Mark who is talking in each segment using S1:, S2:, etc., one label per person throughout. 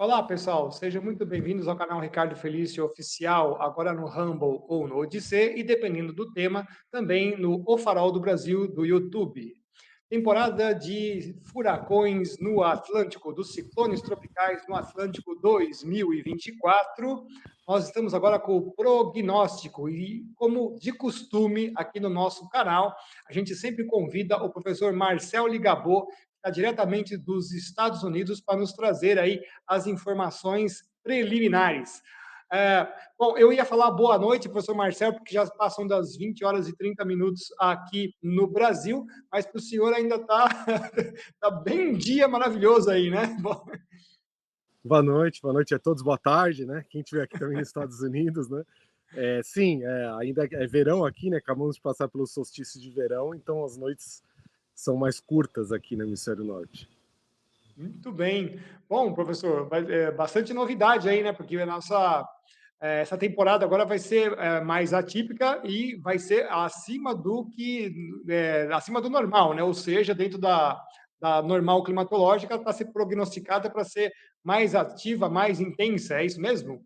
S1: Olá, pessoal, sejam muito bem-vindos ao canal Ricardo Felício Oficial, agora no Rumble ou no Odissê, e dependendo do tema, também no O Farol do Brasil do YouTube. Temporada de furacões no Atlântico, dos ciclones tropicais no Atlântico 2024. Nós estamos agora com o prognóstico e, como de costume aqui no nosso canal, a gente sempre convida o professor Marcel Ligabô, que está diretamente dos Estados Unidos, para nos trazer aí as informações preliminares. É, bom, eu ia falar boa noite, professor Marcel, porque já passam das 20 horas e 30 minutos aqui no Brasil, mas para o senhor ainda está tá bem um dia maravilhoso aí, né? Bom,
S2: Boa noite a todos, boa tarde, né? Quem estiver aqui também nos Estados Unidos, né? Sim, ainda é verão aqui, né? Acabamos de passar pelo solstício de verão, então as noites são mais curtas aqui no hemisfério norte.
S1: muito bem. Bom, professor, bastante novidade aí, né? Porque a nossa essa temporada agora vai ser mais atípica e vai ser acima do que acima do normal, né? Ou seja, dentro da normal climatológica, está se prognosticada para ser mais ativa, mais intensa. É isso mesmo?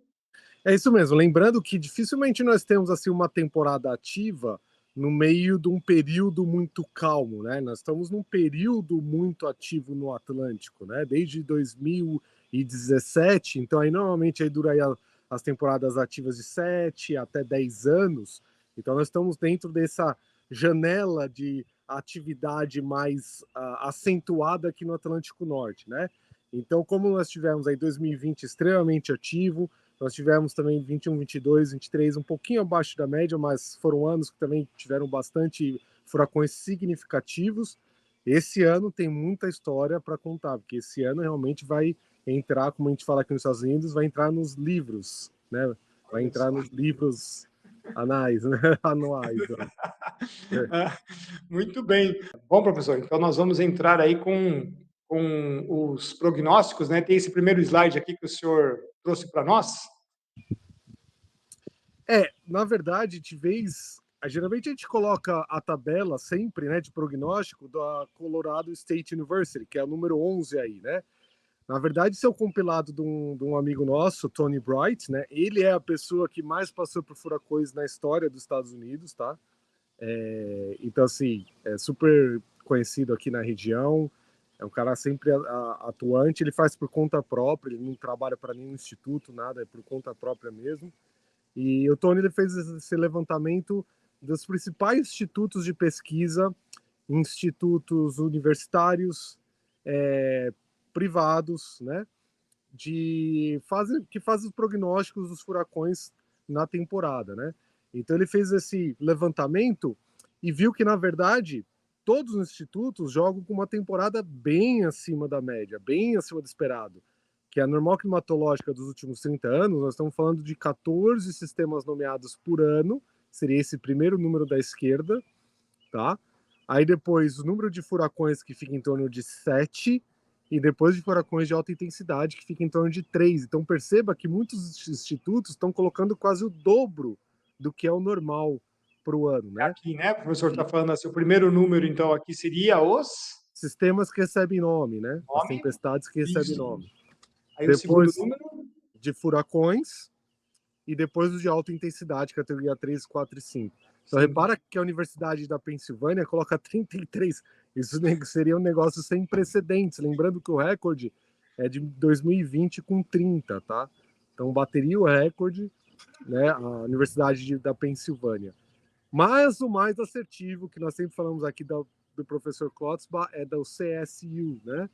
S2: É isso mesmo, lembrando que dificilmente nós temos assim uma temporada ativa no meio de um período muito calmo, né? Nós estamos num período muito ativo no Atlântico, né? Desde 2017, então aí normalmente aí dura aí as temporadas ativas de 7 até 10 anos. Então nós estamos dentro dessa janela de atividade mais acentuada aqui no Atlântico Norte, né? Então, como nós tivemos aí 2020 extremamente ativo, nós tivemos também 21, 22, 23, um pouquinho abaixo da média, mas foram anos que também tiveram bastante furacões significativos. Esse ano tem muita história para contar, porque esse ano realmente vai entrar, como a gente fala aqui nos Estados Unidos, vai entrar nos livros, né? Vai
S1: Olha
S2: entrar
S1: só.
S2: nos livros anais, né? Anuais. Né?
S1: Ah, muito bem. Bom, professor, então nós vamos entrar aí com os prognósticos, né? Tem esse primeiro slide aqui que o senhor trouxe para nós.
S2: Na verdade, de vez. Geralmente a gente coloca a tabela sempre, né, de prognóstico da Colorado State University, que é o número 11 aí, né? Na verdade, isso é o compilado de um amigo nosso, Tony Bright, né? Ele é a pessoa que mais passou por furacões na história dos Estados Unidos, tá? Então, assim, é super conhecido aqui na região. É um cara sempre atuante. Ele faz por conta própria, ele não trabalha para nenhum instituto, nada, é por conta própria mesmo. E o Tony ele fez esse levantamento dos principais institutos de pesquisa, institutos universitários, é, privados, né? Que fazem os prognósticos dos furacões na temporada, né? Então ele fez esse levantamento e viu que, na verdade, todos os institutos jogam com uma temporada bem acima da média, bem acima do esperado. Que é a normal climatológica dos últimos 30 anos, nós estamos falando de 14 sistemas nomeados por ano, seria esse primeiro número da esquerda, tá? Aí depois o número de furacões que fica em torno de 7, e depois de furacões de alta intensidade que fica em torno de 3. Então perceba que muitos institutos estão colocando quase o dobro do que é o normal para o ano, né?
S1: Aqui, né, o professor está
S2: E
S1: falando assim, o primeiro número, então, aqui seria os
S2: sistemas que recebem nome, né? As
S1: nome,
S2: tempestades que recebem
S1: isso.
S2: nome.
S1: Aí o segundo
S2: Depois
S1: número,
S2: de furacões e depois os de alta intensidade, categoria 3, 4 e 5. Então
S1: sim.
S2: repara que a Universidade da Pensilvânia coloca 33. Isso seria um negócio sem precedentes. Lembrando que o recorde é de 2020 com 30, tá? Então bateria o recorde, né, a da Pensilvânia. Mas o mais assertivo, que nós sempre falamos aqui do professor Klotzbach, é do CSU, né?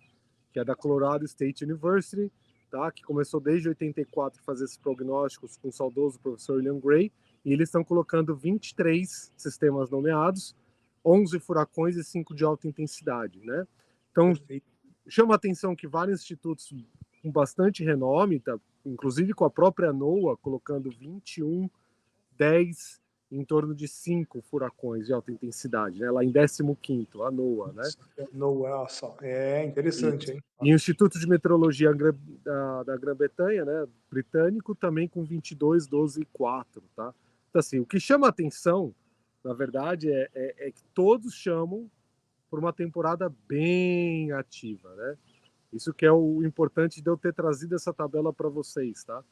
S2: Que é da Colorado State University, tá? Que começou desde 84 a fazer esses prognósticos com o saudoso professor William Gray, e eles estão colocando 23 sistemas nomeados, 11 furacões e 5 de alta intensidade, né? Então,
S1: Perfeito.
S2: chama a atenção que vários institutos com bastante renome, tá? Inclusive com a própria NOAA, colocando 21, 10 em torno de 5 furacões de alta intensidade, né? Lá em 15º, a NOAA, né?
S1: Nossa, é interessante,
S2: Isso.
S1: hein?
S2: E o Instituto de Meteorologia da Grã-Bretanha, né, britânico, também com 22, 12 e 4, tá? Então, assim, o que chama a atenção, na verdade, é que todos chamam por uma temporada bem ativa, né? Isso que é o importante de eu ter trazido essa tabela para vocês, tá?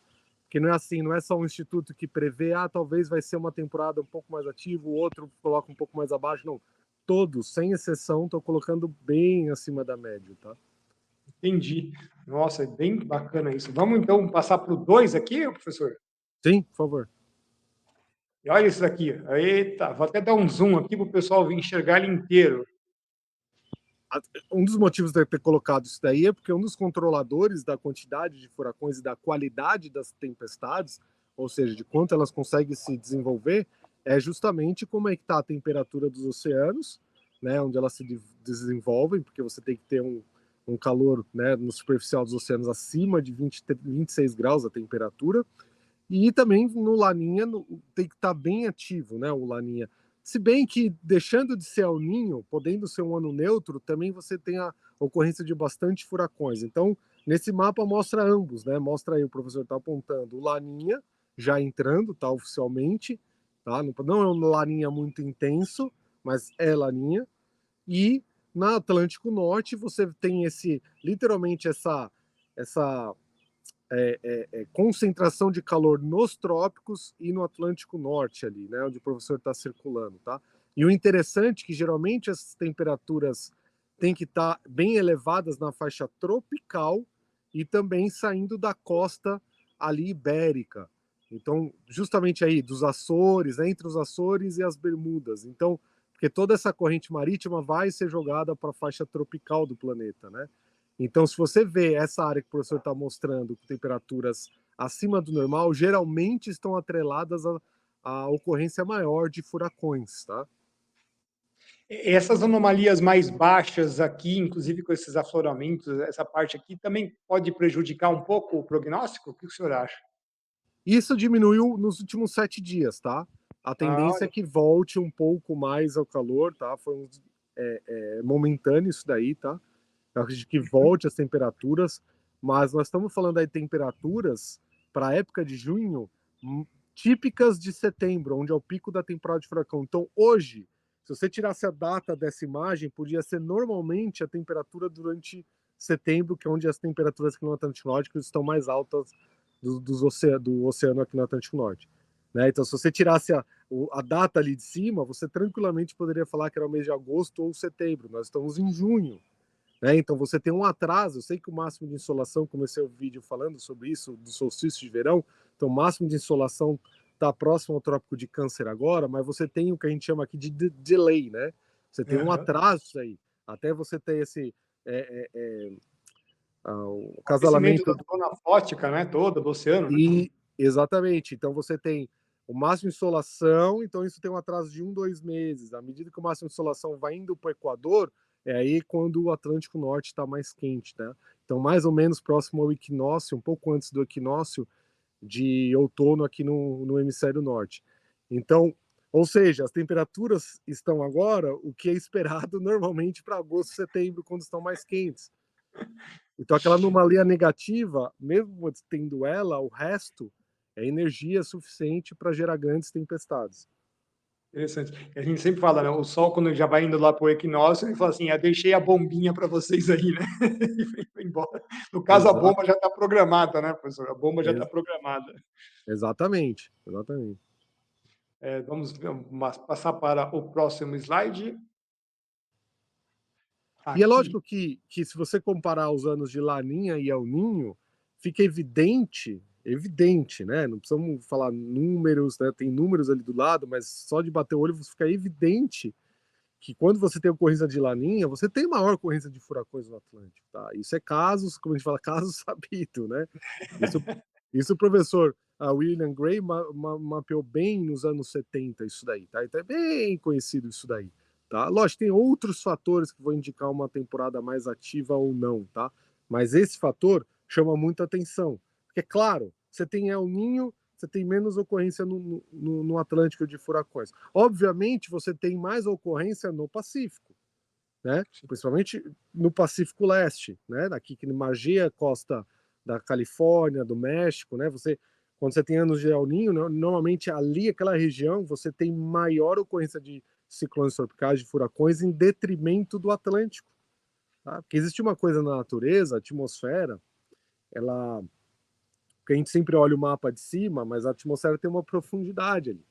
S2: Porque não é assim, não é só um instituto que prevê, talvez vai ser uma temporada um pouco mais ativa, o outro coloca um pouco mais abaixo, não. Todos, sem exceção, estão colocando bem acima da média, tá?
S1: Entendi. Nossa, é bem bacana isso. Vamos então passar para o 2 aqui, professor?
S2: Sim, por favor.
S1: E olha isso daqui. Eita, vou até dar um zoom aqui para o pessoal vir enxergar ele inteiro.
S2: Um dos motivos de eu ter colocado isso daí é porque um dos controladores da quantidade de furacões e da qualidade das tempestades, ou seja, de quanto elas conseguem se desenvolver, é justamente como é que está a temperatura dos oceanos, né, onde elas se desenvolvem, porque você tem que ter um calor, né, no superficial dos oceanos acima de 26 graus a temperatura, e também no Laninha tem que estar bem ativo, né, o Laninha. Se bem que, deixando de ser El Ninho, podendo ser um ano neutro, também você tem a ocorrência de bastante furacões. Então, nesse mapa mostra ambos, né? Mostra aí, o professor está apontando o Laninha, já entrando, tá, oficialmente, tá? Não é um Laninha muito intenso, mas é Laninha. E na Atlântico Norte você tem literalmente essa concentração de calor nos trópicos e no Atlântico Norte ali, né, onde o professor está circulando, tá? E o interessante é que geralmente as temperaturas têm que estar bem elevadas na faixa tropical e também saindo da costa ali ibérica. Então, justamente aí dos Açores, né, entre os Açores e as Bermudas. Então, porque toda essa corrente marítima vai ser jogada para a faixa tropical do planeta, né? Então, se você vê essa área que o professor está mostrando com temperaturas acima do normal, geralmente estão atreladas à ocorrência maior de furacões, tá?
S1: Essas anomalias mais baixas aqui, inclusive com esses afloramentos, essa parte aqui, também pode prejudicar um pouco o prognóstico? O que o senhor acha?
S2: Isso diminuiu nos últimos 7 dias, tá? A
S1: Ah,
S2: tendência é
S1: olha,
S2: que volte um pouco mais ao calor, tá? Foi momentâneo isso daí, tá? Eu acredito que volte as temperaturas, mas nós estamos falando aí de temperaturas para a época de junho típicas de setembro, onde é o pico da temporada de furacão. Então, hoje, se você tirasse a data dessa imagem, podia ser normalmente a temperatura durante setembro, que é onde as temperaturas aqui no Atlântico Norte estão mais altas do oceano aqui no Atlântico Norte. Né? Então, se você tirasse a data ali de cima, você tranquilamente poderia falar que era o mês de agosto ou setembro. Nós estamos em junho. Né? Então você tem um atraso. Eu sei que o máximo de insolação, comecei o vídeo falando sobre isso, do solstício de verão, então o máximo de insolação está próximo ao Trópico de Câncer agora, mas você tem o que a gente chama aqui de delay, né? Você tem um
S1: aham.
S2: atraso aí, até você ter esse o
S1: Aquecimento da
S2: casalamento
S1: zona fótica, né, toda, do oceano, né?
S2: e exatamente. Então você tem o máximo de insolação, então isso tem um atraso de 2 meses. À medida que o máximo de insolação vai indo para o Equador, é aí quando o Atlântico Norte está mais quente, né? Então, mais ou menos próximo ao equinócio, um pouco antes do equinócio de outono aqui no hemisfério norte. Então, ou seja, as temperaturas estão agora o que é esperado normalmente para agosto, setembro, quando estão mais quentes. Então, aquela anomalia negativa, mesmo tendo ela, o resto é energia suficiente para gerar grandes tempestades.
S1: Interessante. A gente sempre fala, né, o Sol quando ele já vai indo lá para o equinócio, ele fala assim: deixei a bombinha para vocês aí, né, e foi embora. No caso, a
S2: Exato,
S1: bomba já está programada, né, professor? A bomba já está
S2: ex
S1: programada.
S2: exatamente, exatamente.
S1: Vamos passar para o próximo slide.
S2: E é
S1: Aqui.
S2: lógico que se você comparar os anos de Laninha e El Ninho, fica evidente, né? Não precisamos falar números, né? Tem números ali do lado, mas só de bater o olho fica evidente que quando você tem ocorrência de Laninha, você tem maior ocorrência de furacões no Atlântico, tá? Isso é casos, como a gente fala, casos sabido, né? Isso, isso o professor William Gray mapeou bem nos anos 70 isso daí, tá? Então é bem conhecido isso daí, tá? Lógico, tem outros fatores que vão indicar uma temporada mais ativa ou não, tá? Mas esse fator chama muita atenção, porque, claro, você tem El Ninho, você tem menos ocorrência no Atlântico de furacões. Obviamente, você tem mais ocorrência no Pacífico, né? Principalmente no Pacífico Leste, né? Daqui que margeia a costa da Califórnia, do México, né? Quando você tem anos de El Niño, normalmente ali, aquela região, você tem maior ocorrência de ciclones tropicais, de furacões, em detrimento do Atlântico. tá? Porque existe uma coisa na natureza, a atmosfera, ela, porque a gente sempre olha o mapa de cima, mas a atmosfera tem uma profundidade ali.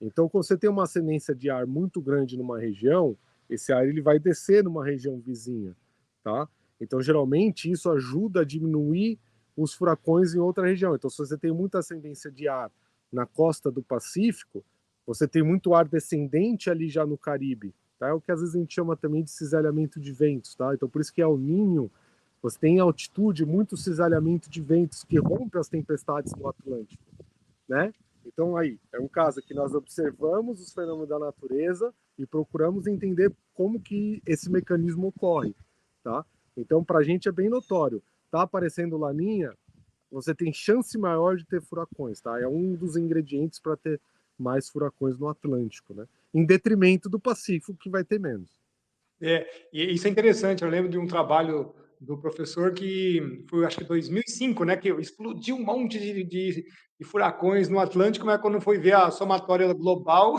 S2: Então, quando você tem uma ascendência de ar muito grande numa região, esse ar ele vai descer numa região vizinha, tá? Então, geralmente, isso ajuda a diminuir os furacões em outra região. Então, se você tem muita ascendência de ar na costa do Pacífico, você tem muito ar descendente ali já no Caribe, tá? É o que às vezes a gente chama também de cisalhamento de ventos, tá? Então, por isso que El Ninho, você tem em altitude muito cisalhamento de ventos que rompe as tempestades no Atlântico, né? Então aí é um caso que nós observamos os fenômenos da natureza e procuramos entender como que esse mecanismo ocorre, tá? Então para a gente é bem notório, tá aparecendo laninha, você tem chance maior de ter furacões, tá? É um dos ingredientes para ter mais furacões no Atlântico, né? Em detrimento do Pacífico que vai ter menos.
S1: E isso é interessante. Eu lembro de um trabalho do professor que foi, acho que 2005, né? Que explodiu um monte de furacões no Atlântico, mas quando foi ver a somatória global,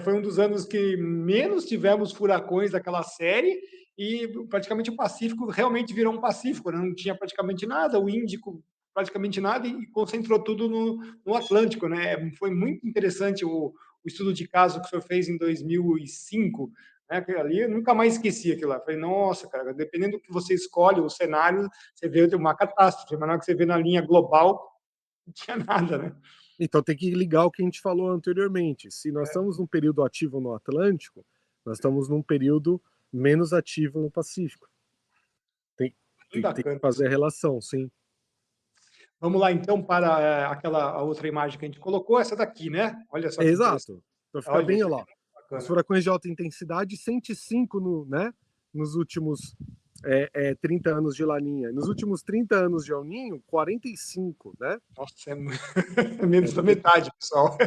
S1: foi um dos anos que menos tivemos furacões daquela série e praticamente o Pacífico realmente virou um Pacífico, né? Não tinha praticamente nada, o Índico praticamente nada e concentrou tudo no Atlântico, né? Foi muito interessante o estudo de caso que o senhor fez em 2005, né? Aquilo ali, eu nunca mais esqueci aquilo lá. Falei, nossa, cara, dependendo do que você escolhe, o cenário, você vê uma catástrofe, mas na hora que você vê na linha global, não tinha nada, né?
S2: Então tem que ligar o que a gente falou anteriormente. Se nós
S1: É,
S2: estamos num período ativo no Atlântico, nós estamos num período menos ativo no Pacífico. Tem,
S1: bem
S2: tem que
S1: bacana isso.
S2: fazer a relação, sim.
S1: Vamos lá, então, para aquela a outra imagem que a gente colocou, essa daqui, né? Olha só
S2: É
S1: que interessante.
S2: exato. Para ficar
S1: Olha,
S2: bem,
S1: isso
S2: olha
S1: aqui
S2: lá.
S1: é
S2: Os
S1: bacana.
S2: furacões de alta intensidade, 105 né, nos últimos 30 anos de Laninha. Nos últimos 30 anos de El Ninho, 45, né?
S1: Nossa, é menos da metade, pessoal.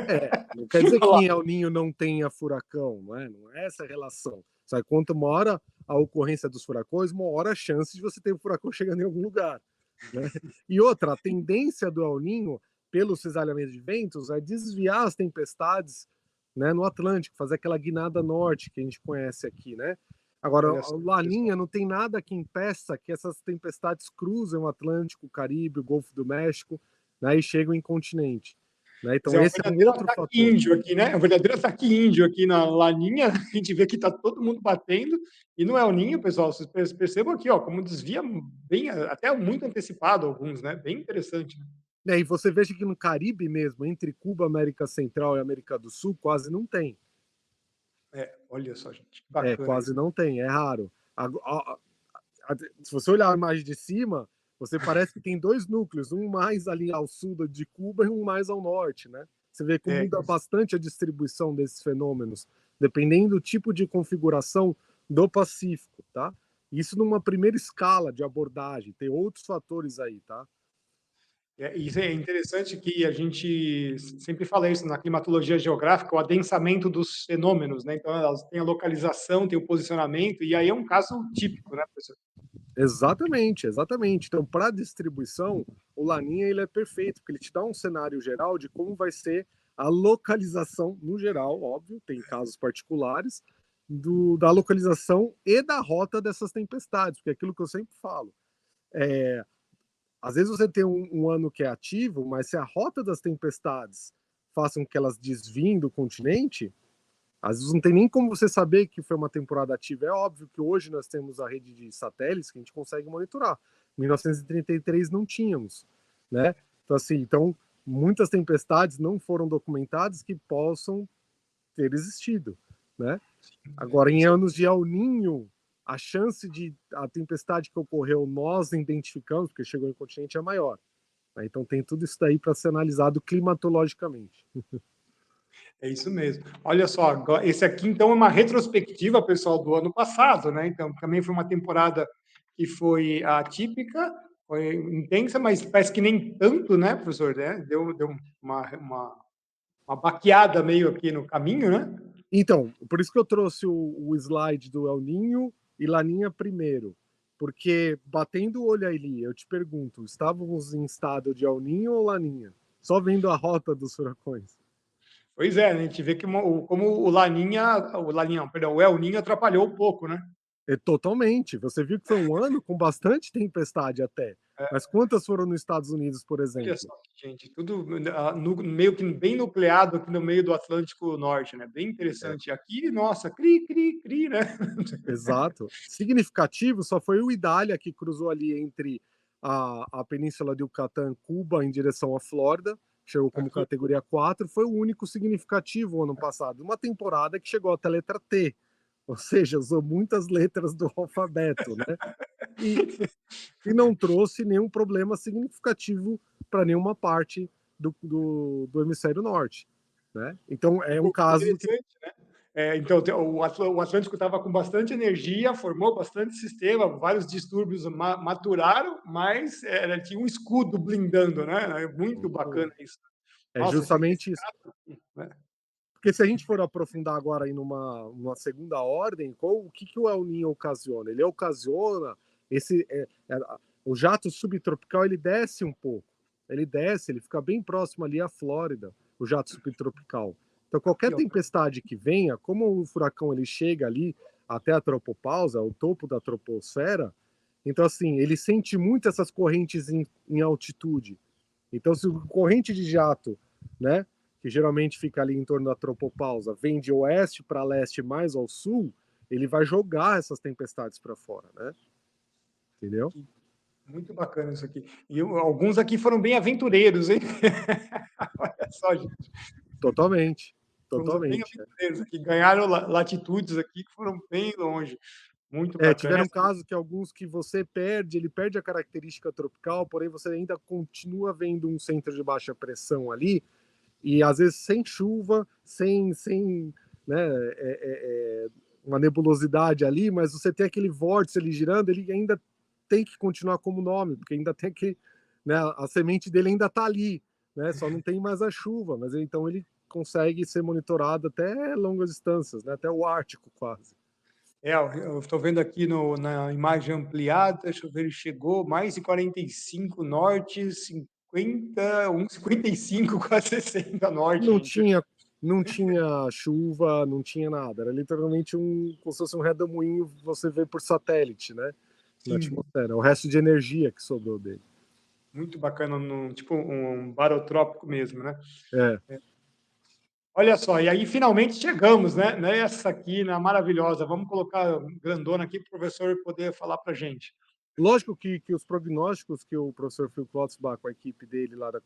S2: Não quer dizer
S1: Olha
S2: que
S1: lá.
S2: em El Ninho não tenha furacão, não é? Não é essa a relação. Sabe, quanto maior a ocorrência dos furacões, maior a chance de você ter um furacão chegando em algum lugar. Né? E outra, a tendência do El Ninho, pelo cisalhamento de ventos, é desviar as tempestades, né, no Atlântico, fazer aquela guinada norte que a gente conhece aqui, né? Agora,
S1: Olha
S2: a
S1: só,
S2: Laninha
S1: pessoal.
S2: não tem nada que impeça que essas tempestades cruzem o Atlântico, o Caribe, o Golfo do México, né, e cheguem em continente. Né?
S1: Mas é
S2: Então,
S1: um
S2: esse é um
S1: verdadeiro
S2: outro
S1: ataque
S2: fator.
S1: índio aqui, né? É um verdadeiro ataque índio aqui na Laninha. A gente vê que está todo mundo batendo. E no El Ninho, pessoal, vocês percebam aqui, ó, como desvia bem, até muito antecipado alguns, né? Bem interessante, né?
S2: E você veja que no Caribe mesmo, entre Cuba, América Central e América do Sul, quase não tem.
S1: Olha só, gente, que
S2: É,
S1: bacana
S2: quase
S1: isso.
S2: não tem, é raro. Se você olhar a imagem de cima, você parece que tem dois núcleos, um mais ali ao sul de Cuba e um mais ao norte, né? Você vê como
S1: É,
S2: muda bastante a distribuição desses fenômenos, dependendo do tipo de configuração do Pacífico, tá? Isso numa primeira escala de abordagem, tem outros fatores aí, tá?
S1: Isso é interessante que a gente sempre fala isso na climatologia geográfica, o adensamento dos fenômenos, né? Então, elas têm a localização, tem o posicionamento, e aí é um caso típico, né, professor?
S2: Exatamente, exatamente. Então, para distribuição, o Laninha ele é perfeito, porque ele te dá um cenário geral de como vai ser a localização, no geral, óbvio, tem casos particulares, da localização e da rota dessas tempestades, porque é aquilo que eu sempre falo. É, às vezes você tem um ano que é ativo, mas se a rota das tempestades façam que elas desviem do continente, às vezes não tem nem como você saber que foi uma temporada ativa. É óbvio que hoje nós temos a rede de satélites que a gente consegue monitorar. Em 1933 não tínhamos, né? Então, assim, muitas tempestades não foram documentadas que possam ter existido, né? Agora, em
S1: Isso é
S2: anos de El Ninho, a chance de a tempestade que ocorreu nós identificamos, porque chegou em continente, é maior. Né? Então tem tudo isso daí para ser analisado climatologicamente.
S1: É isso mesmo. Olha só, esse aqui então é uma retrospectiva, pessoal, do ano passado, né? Então, também foi uma temporada que foi atípica, foi intensa, mas parece que nem tanto, né, professor? Né? Deu uma baqueada meio aqui no caminho, né?
S2: Então, por isso que eu trouxe o slide do El Ninho e Laninha primeiro. Porque, batendo o olho ali, eu te pergunto, estávamos em estado de El Ninho ou Laninha? Só vendo a rota dos furacões.
S1: Pois é, né? A gente vê que como o Laninha, perdão, o El Ninho atrapalhou um pouco, né?
S2: Totalmente. Você viu que foi um ano com bastante tempestade até. Mas quantas foram nos Estados Unidos, por
S1: Olha
S2: exemplo?
S1: só, gente, tudo meio que bem nucleado aqui no meio do Atlântico Norte, né? Bem
S2: É,
S1: interessante. Aqui, nossa, cri, cri, cri, né?
S2: exato. Significativo só foi o Idália, que cruzou ali entre a Península de Yucatán, Cuba, em direção à Flórida, chegou como
S1: Aqui,
S2: categoria 4, foi o único significativo ano passado. Uma temporada que chegou até a letra T, ou seja, usou muitas letras do alfabeto, né? E, e não trouxe nenhum problema significativo para nenhuma parte do hemisfério norte. Né? Então, é um caso que.
S1: interessante, né? Então, o Atlântico estava com bastante energia, formou bastante sistema, vários distúrbios maturaram, mas tinha um escudo blindando, né? É muito bacana isso.
S2: É
S1: Nossa, esse
S2: justamente isso.
S1: caso aqui, né?
S2: Porque se a gente for aprofundar agora em uma segunda ordem, o que o El Niño ocasiona? Ele ocasiona esse. O jato subtropical ele desce um pouco. Ele desce, ele fica bem próximo ali à Flórida, o jato subtropical. Então, qualquer
S1: Aqui, ó.
S2: tempestade que venha, como o furacão ele chega ali até a tropopausa, o topo da troposfera, então, assim, ele sente muito essas correntes em altitude. Então, se o corrente de jato, né, que geralmente fica ali em torno da tropopausa, vem de oeste para leste mais ao sul, ele vai jogar essas tempestades para fora, né? Entendeu?
S1: Aqui. Muito bacana isso aqui. E alguns aqui foram bem aventureiros, hein? Olha só, gente.
S2: Totalmente.
S1: Uns bem
S2: Totalmente.
S1: aventureiros aqui. Ganharam latitudes aqui que foram bem longe. Muito bacana.
S2: Tiveram casos que alguns que você perde, ele perde a característica tropical, porém você ainda continua vendo um centro de baixa pressão ali, e às vezes sem chuva, sem né, uma nebulosidade ali, mas você tem aquele vórtice ali girando, ele ainda tem que continuar como nome, porque ainda tem que, né, a semente dele ainda está ali, né, só não tem mais a chuva, mas então ele consegue ser monitorado até longas distâncias, né, até o Ártico quase.
S1: Eu estou vendo aqui na imagem ampliada, deixa eu ver, ele chegou mais de 45 norte, 50, 55, quase 60 norte,
S2: Não
S1: gente.
S2: tinha não tinha chuva, não tinha nada, era literalmente como se fosse um redemoinho você vê por satélite, né, na
S1: Sim,
S2: atmosfera, o resto de energia que sobrou dele.
S1: muito bacana, tipo um barotrópico mesmo, né?
S2: É.
S1: Olha só, e aí finalmente chegamos, né? Nessa aqui, na maravilhosa. Vamos colocar grandona aqui para o professor poder falar para gente.
S2: Lógico que os prognósticos que o professor Phil Klotzbach, com a equipe dele lá da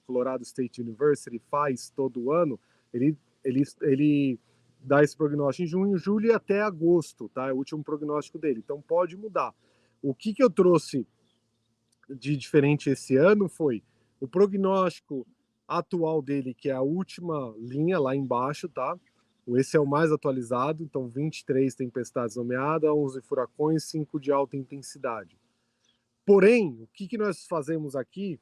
S2: Colorado State University, faz todo ano, ele dá esse prognóstico em junho, julho e até agosto, tá? É o último prognóstico dele. Então pode mudar. O que eu trouxe de diferente esse ano foi o prognóstico atual dele, que é a última linha lá embaixo, tá? Esse é o mais atualizado, então 23 tempestades nomeadas, 11 furacões, 5 de alta intensidade. Porém, o que nós fazemos aqui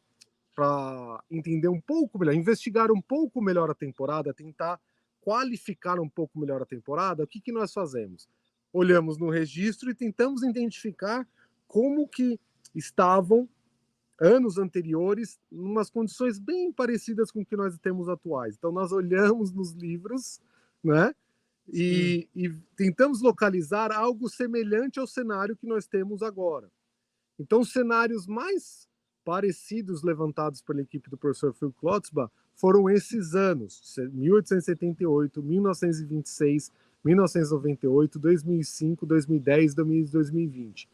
S2: para entender um pouco melhor, investigar um pouco melhor a temporada, tentar qualificar um pouco melhor a temporada, o que nós fazemos? Olhamos no registro e tentamos identificar como que estavam anos anteriores, em umas condições bem parecidas com o que nós temos atuais. Então, nós olhamos nos livros, né?
S1: Sim,
S2: E tentamos localizar algo semelhante ao cenário que nós temos agora. Então, os cenários mais parecidos levantados pela equipe do professor Phil Klotzbach foram esses anos: 1878, 1926, 1998, 2005, 2010, 2020.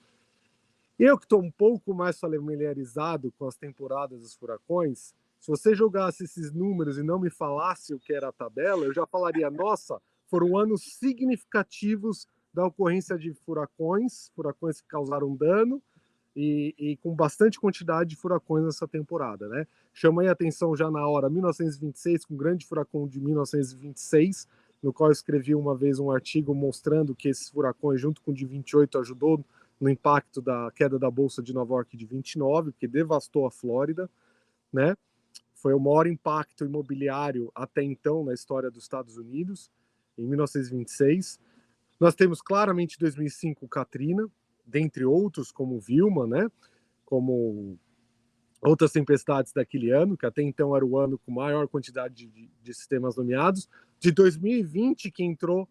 S2: Eu que estou um pouco mais familiarizado com as temporadas dos furacões, se você jogasse esses números e não me falasse o que era a tabela, eu já falaria: nossa, foram anos significativos da ocorrência de furacões que causaram dano, e com bastante quantidade de furacões nessa temporada, né? Chamei a atenção já na hora 1926, com o grande furacão de 1926, no qual eu escrevi uma vez um artigo mostrando que esses furacões, junto com o de 28, ajudou no impacto da queda da Bolsa de Nova York de 29, que devastou a Flórida, né? Foi o maior impacto imobiliário até então na história dos Estados Unidos, em 1926. Nós temos claramente 2005 Katrina, dentre outros, como Vilma, né? Como outras tempestades daquele ano, que até então era o ano com maior quantidade de sistemas nomeados. De 2020, que entrou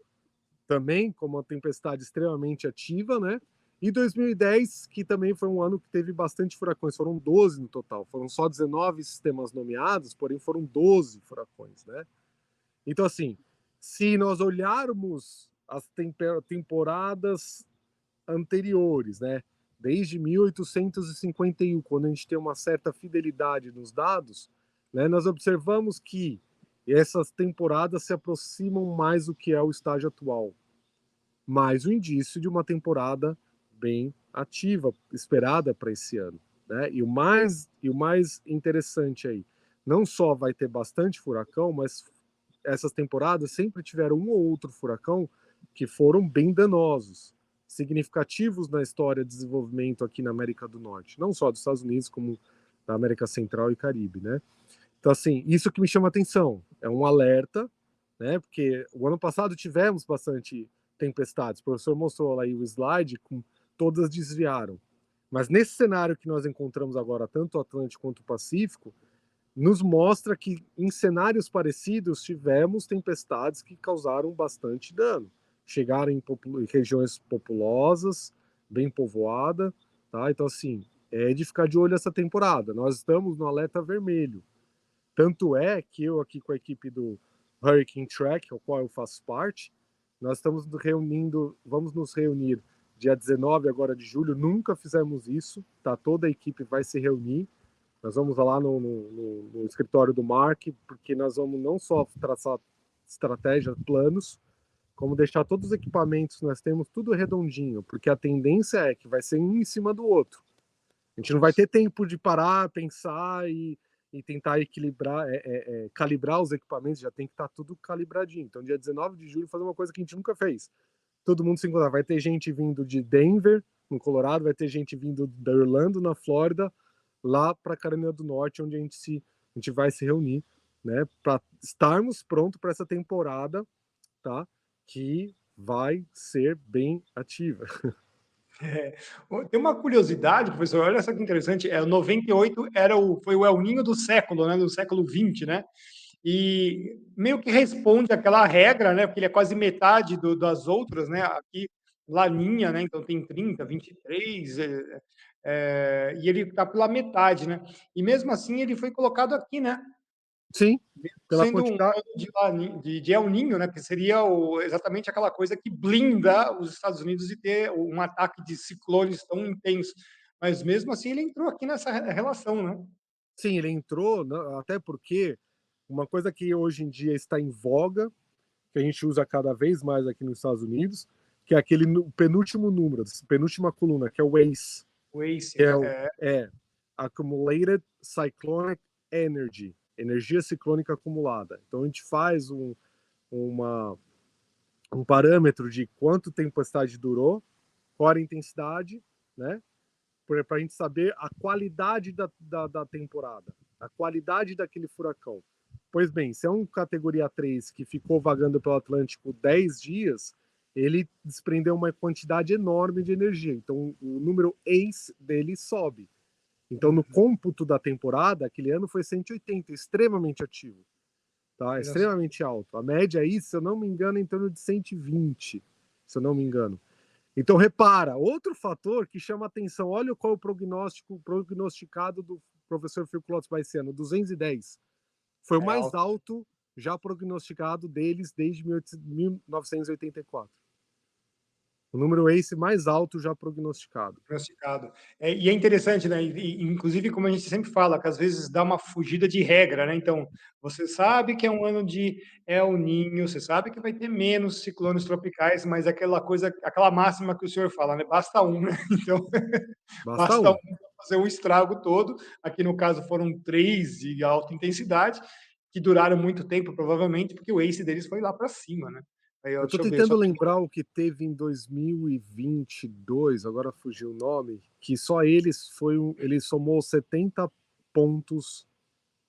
S2: também como uma tempestade extremamente ativa, né? E 2010, que também foi um ano que teve bastante furacões, foram 12 no total. Foram só 19 sistemas nomeados, porém foram 12 furacões, né? Então, assim, se nós olharmos as temporadas anteriores, né? Desde 1851, quando a gente tem uma certa fidelidade nos dados, né, nós observamos que essas temporadas se aproximam mais do que é o estágio atual. Mais um indício de uma temporada bem ativa, esperada para esse ano. Né? E o mais interessante aí, não só vai ter bastante furacão, mas essas temporadas sempre tiveram um ou outro furacão que foram bem danosos, significativos na história de desenvolvimento aqui na América do Norte, não só dos Estados Unidos, como da América Central e Caribe, né? Então, assim, isso que me chama atenção, é um alerta, né? Porque o ano passado tivemos bastante tempestades, o professor mostrou aí o slide, com todas desviaram. Mas nesse cenário que nós encontramos agora, tanto o Atlântico quanto o Pacífico, nos mostra que em cenários parecidos tivemos tempestades que causaram bastante dano. Chegaram em regiões populosas, bem povoadas, tá? Então, assim, é de ficar de olho essa temporada. Nós estamos no alerta vermelho. Tanto é que eu aqui com a equipe do Hurricane Track, ao qual eu faço parte, nós estamos vamos nos reunir dia 19 agora de julho, nunca fizemos isso, tá? Toda a equipe vai se reunir. Nós vamos lá no escritório do Mark, porque nós vamos não só traçar estratégias, planos, como deixar todos os equipamentos que nós temos tudo redondinho, porque a tendência é que vai ser um em cima do outro. A gente não vai ter tempo de parar, pensar e tentar equilibrar, calibrar os equipamentos, já tem que estar tudo calibradinho. Então, dia 19 de julho, fazer uma coisa que a gente nunca fez. Todo mundo se encontrar. Vai ter gente vindo de Denver, no Colorado, vai ter gente vindo da Orlando, na Flórida, lá para Carolina do Norte, onde a gente vai se reunir, né, para estarmos prontos para essa temporada, tá? Que vai ser bem ativa.
S1: É. Tem uma curiosidade, professor, olha só que interessante, o 98 foi o El Ninho do século, né, do século 20, né? E meio que responde àquela regra, né? Porque ele é quase metade das outras, né? Aqui, Laninha, né? Então tem 30, 23, e ele está pela metade, né? E mesmo assim ele foi colocado aqui, né?
S2: Sim, pela
S1: Sendo um
S2: quantidade.
S1: ano de El Ninho, né? Que seria exatamente aquela coisa que blinda os Estados Unidos de ter um ataque de ciclones tão intenso. Mas mesmo assim ele entrou aqui nessa relação, né?
S2: Sim, ele entrou, até porque uma coisa que hoje em dia está em voga, que a gente usa cada vez mais aqui nos Estados Unidos, que é aquele penúltimo número, penúltima coluna, que é o ACE,
S1: O Ace,
S2: que
S1: né?
S2: é Accumulated Cyclonic Energy, energia ciclônica acumulada. Então a gente faz uma, um parâmetro de quanto tempo a tempestade durou, qual era a intensidade, né? Para a gente saber a qualidade da temporada, a qualidade daquele furacão. Pois bem, se é um categoria 3 que ficou vagando pelo Atlântico 10 dias, ele desprendeu uma quantidade enorme de energia. Então, o número ACE dele sobe. Então, no cômputo da temporada, aquele ano foi 180, extremamente ativo. Tá? Extremamente alto. A média aí, se eu não me engano, é em torno de 120, se eu não me engano. Então, repara, outro fator que chama atenção, olha qual é o prognosticado do professor Phil Klotz esse ano, 210. Foi o mais alto já prognosticado deles desde 1984. O número ACE mais alto já prognosticado.
S1: Prognosticado. E é interessante, né? Inclusive, como a gente sempre fala, que às vezes dá uma fugida de regra, né? Então, você sabe que é um ano de El Ninho, você sabe que vai ter menos ciclones tropicais, mas aquela coisa, aquela máxima que o senhor fala, né? Basta um, né? Então,
S2: Basta
S1: basta um
S2: um.
S1: para fazer um estrago todo. Aqui no caso foram três de alta intensidade, que duraram muito tempo, provavelmente, porque o ACE deles foi lá para cima, né? Aí,
S2: Eu estou
S1: deixa eu ver,
S2: tentando lembrar o que teve em 2022, agora fugiu o nome, que só ele somou 70 pontos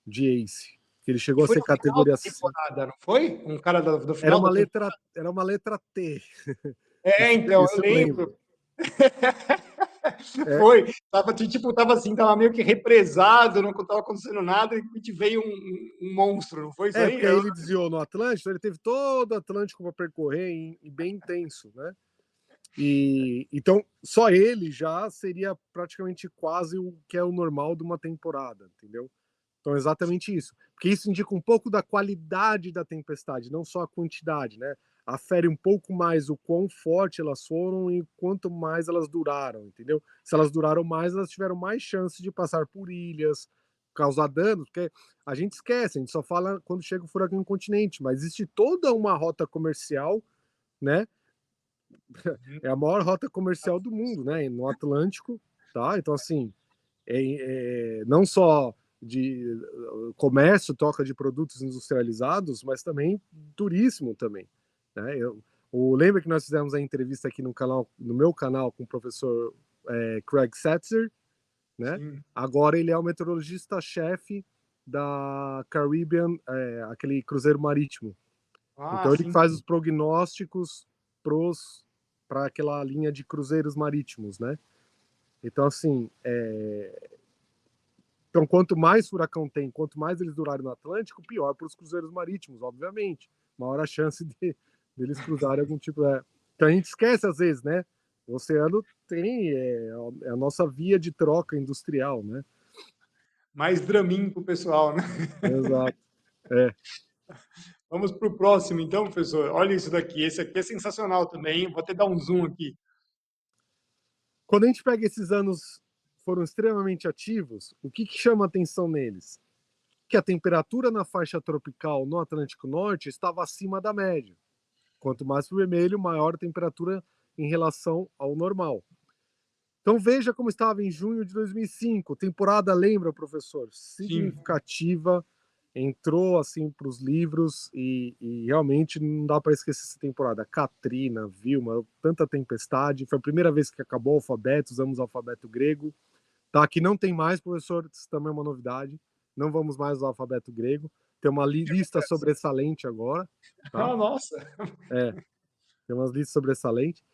S2: de ace, que ele
S1: E
S2: chegou a
S1: foi
S2: ser
S1: no final
S2: categoria
S1: da
S2: 5.
S1: temporada, não foi? Um cara do
S2: Era
S1: final
S2: uma
S1: da temporada?
S2: letra, era uma letra T.
S1: Então, eu
S2: Isso eu
S1: lembro.
S2: lembro. É,
S1: Foi. Tava, tipo, tava assim, tava meio que represado, não tava acontecendo nada, e te veio um monstro, não foi isso aí?
S2: porque aí ele desviou no Atlântico, ele teve todo o Atlântico para percorrer e bem intenso, né? E então só ele já seria praticamente quase o que é o normal de uma temporada, entendeu? Então, exatamente isso. Porque isso indica um pouco da qualidade da tempestade, não só a quantidade, né? Afere um pouco mais o quão forte elas foram e quanto mais elas duraram, entendeu? Se elas duraram mais, elas tiveram mais chance de passar por ilhas, causar danos, porque a gente esquece, a gente só fala quando chega o furacão continente, mas existe toda uma rota comercial, né?
S1: Uhum.
S2: É a maior rota comercial do mundo, né? No Atlântico, tá? Então, assim, não só de comércio, troca de produtos industrializados, mas também turismo também. Né? Lembra que nós fizemos a entrevista aqui no canal, no meu canal, com o professor Craig Setzer, né?
S1: Sim.
S2: Agora ele é o meteorologista-chefe da Caribbean, aquele cruzeiro marítimo.
S1: Ah,
S2: Então ele
S1: sim.
S2: faz os prognósticos para aquela linha de cruzeiros marítimos, né? Então, assim, então, quanto mais furacão tem, quanto mais eles durarem no Atlântico, pior para os cruzeiros marítimos, obviamente. Maior a chance deles cruzarem algum tipo. Então a gente esquece às vezes, né? O oceano tem a nossa via de troca industrial, né?
S1: Mais Dramin pro pessoal, né?
S2: Exato. É.
S1: Vamos pro próximo, então, professor. Olha isso daqui. Esse aqui é sensacional também. Vou até dar um zoom aqui.
S2: Quando a gente pega esses anos foram extremamente ativos, o que chama atenção neles? Que a temperatura na faixa tropical no Atlântico Norte estava acima da média. Quanto mais para o vermelho, maior a temperatura em relação ao normal. Então veja como estava em junho de 2005. Temporada, lembra, professor?
S1: Sim.
S2: Significativa. Entrou assim para os livros e realmente não dá para esquecer essa temporada. Katrina, Vilma, tanta tempestade. Foi a primeira vez que acabou o alfabeto, usamos o alfabeto grego. Tá, aqui não tem mais, professor, isso também é uma novidade. Não vamos mais usar o alfabeto grego. Tem uma lista sobressalente agora, tá?
S1: Ah, nossa.
S2: É, tem umas listas sobressalentes.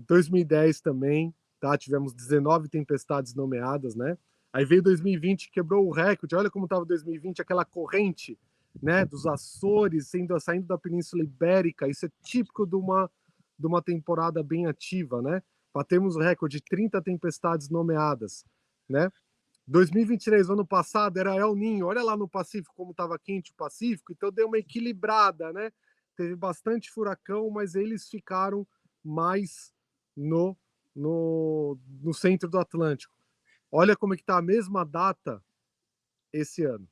S2: 2010 também, tá? Tivemos 19 tempestades nomeadas, né? Aí veio 2020, quebrou o recorde. Olha como estava 2020, aquela corrente, né, dos Açores saindo da Península Ibérica. Isso é típico de uma temporada bem ativa, né? Batemos o recorde de 30 tempestades nomeadas, né? 2023, ano passado, era El Ninho. Olha lá no Pacífico como estava quente o Pacífico, então deu uma equilibrada, né? Teve bastante furacão, mas eles ficaram mais no, no centro do Atlântico. Olha como é que está a mesma data esse ano.